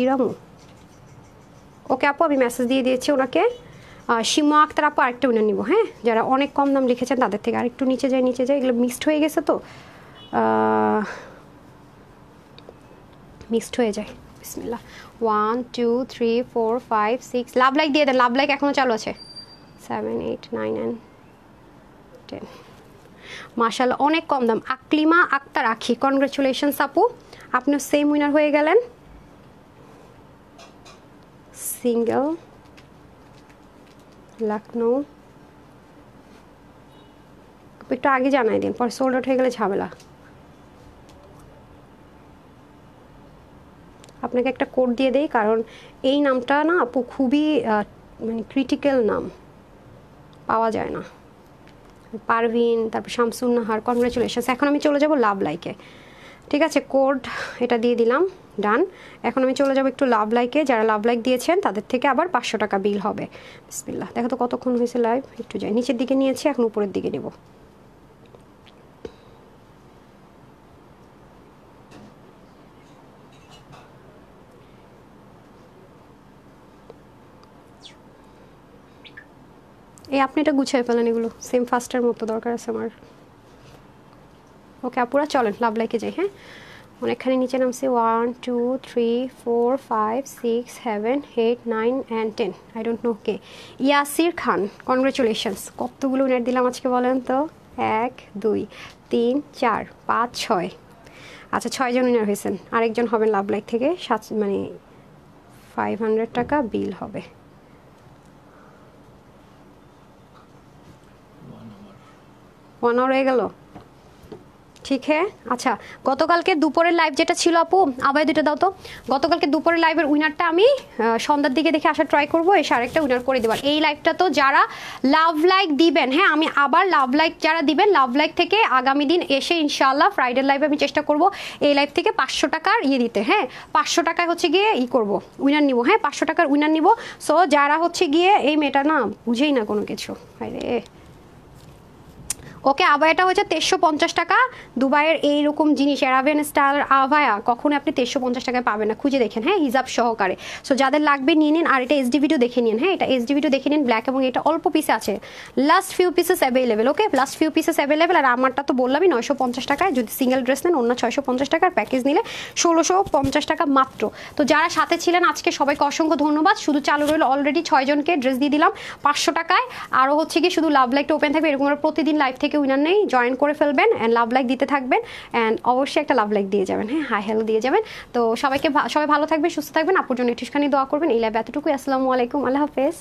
ইরামু। ওকে আপু, আমি মেসেজ দিয়ে দিয়েছি ওনাকে। সীমা আক্তার আপু আরেকটা উইনার নিব। হ্যাঁ, যারা অনেক কম দাম লিখেছেন তাদের থেকে। আরেকটু নিচে যাই, এগুলো মিক্সড হয়ে গেছে তো, মিক্সড হয়ে যায়। বিসমিল্লাহ। 1 2 3 4 5 6। লাভ লাইক দিয়ে দেন, লাভ লাইক এখনও চালু আছে। 7 8 9 and 10। মাশাআল্লাহ, অনেক কম দাম। আকলিমা আক্তার আখি, কনগ্রেচুলেশনস আপু, আপনিও সেম উইনার হয়ে গেলেন। সিঙ্গেল লখনৌ, একটু আগে জানাই দিন, পরে সোল্ড আউট হয়ে গেলে ঝামেলা। আপনাকে একটা কোড দিয়ে দেই, কারণ এই নামটা না আপু খুবই মানে ক্রিটিক্যাল নাম, পাওয়া যায় না। পারভিন, তারপর শামসুন নাহার, কনগ্রেচুলেশনস। এখন আমি চলে যাব লাভ লাইকে, ঠিক আছে? কোড এটা দিয়ে দিলাম, ডান। এখন আমি চলে যাব একটু লাভ লাইকে, যারা লাভ লাইক দিয়েছেন তাদের থেকে আবার 500 টাকা বিল হবে। বিসমিল্লাহ। দেখো তো কতক্ষণ হয়েছে লাইভ, একটু যাই, নিচের দিকে নিয়েছি, এখন উপরের দিকে নেব। এই আপনি এটা গুছিয়ে ফেলেন, এগুলো সেম ফার্স্টের মতো দরকার আছে আমার। ওকে আপুরা চলেন লাভ লাইকে যাই। হ্যাঁ, অনেকখানি নিচে নামছে। 1 2 3 4 5 6 7 8 9 and 10 I don't know K. Yasir Khan, congratulations. কতগুলো উইনার দিলাম আজকে বলেন তো? 1 2 3 4 5 6। আচ্ছা 6 জন উইনার হয়েছেন। আরেকজন হবেন লাভ লাইক থেকে, 7 মানে 500 টাকা বিল হবে। 1 আওয়ার হয়ে গেল, ঠিক হ্যাঁ। আচ্ছা গতকালকে দুপুরের লাইভ যেটা ছিল আপু, আবার দুটো দাও তো। গতকালকে দুপুরের লাইভের উইনারটা আমি সন্ধ্যার দিকে দেখে আসা ট্রাই করবো, এসে আরেকটা উইনার করে দেবার। এই লাইভটা তো যারা লাভ লাইক দিবেন, হ্যাঁ আমি আবার লাভ লাইক যারা দিবেন, লাভ লাইক থেকে আগামী দিন এসে ইনশাআল্লাহ ফ্রাইডে লাইভে আমি চেষ্টা করব এই লাইভ থেকে 500 টাকার দিতে। হ্যাঁ 500 টাকায় হচ্ছে গিয়ে করব, উইনার নিব। হ্যাঁ 500 টাকার উইনার নিব। সো যারা হচ্ছে গিয়ে এই মেয়েটা না বুঝেই না কোনো কিছু। আরে ওকে, আবায়াটা হচ্ছে 1350 টাকা। দুবাইয়ের এইরকম জিনিস অ্যারাবিয়ান স্টাইলের আবায়া কখনো আপনি 1350 টাকায় পাবেন না, খুঁজে দেখেন। হ্যাঁ হিজাব সহকারে। সো যাদের লাগবে নিয়ে নিন। আর এটা এসডি ভিডিও দেখে নিন। হ্যাঁ এটা এসডি ভিডিও দেখে নিন, ব্ল্যাক, এবং এটা অল্প পিসে আছে, last few pieces available. Okay last few pieces available. আর আমারটা তো বললামই 950 টাকায়, যদি সিঙ্গেল ড্রেস নেন অন্য 650 টাকার, প্যাকেজ নিলে 1650 টাকা মাত্র। তো যারা সাথে ছিলেন আজকে সবাইকে অসংখ্য ধন্যবাদ। শুধু চালু রইল অলরেডি 6 জনকে ড্রেস দিয়ে দিলাম 500 টাকায়। আরও হচ্ছে কি শুধু লাভ লাইকটা ওপেন থাকবে, এরকম প্রতিদিন লাইভ থেকে উইনার নেই, জয়েন করে ফেলবেন অ্যান্ড লাভ লাইক দিতে থাকবেন অ্যান্ড অবশ্যই একটা লাভ লাইক দিয়ে যাবেন। হ্যাঁ হাই হ্যালো দিয়ে যাবেন। তো সবাই ভালো থাকবেন, সুস্থ থাকবেন, আপুর জন্য একটুখানি দোয়া করবেন। এই লাইভ এতটুকুই। আসসালামু আলাইকুম, আল্লাহ হাফেজ।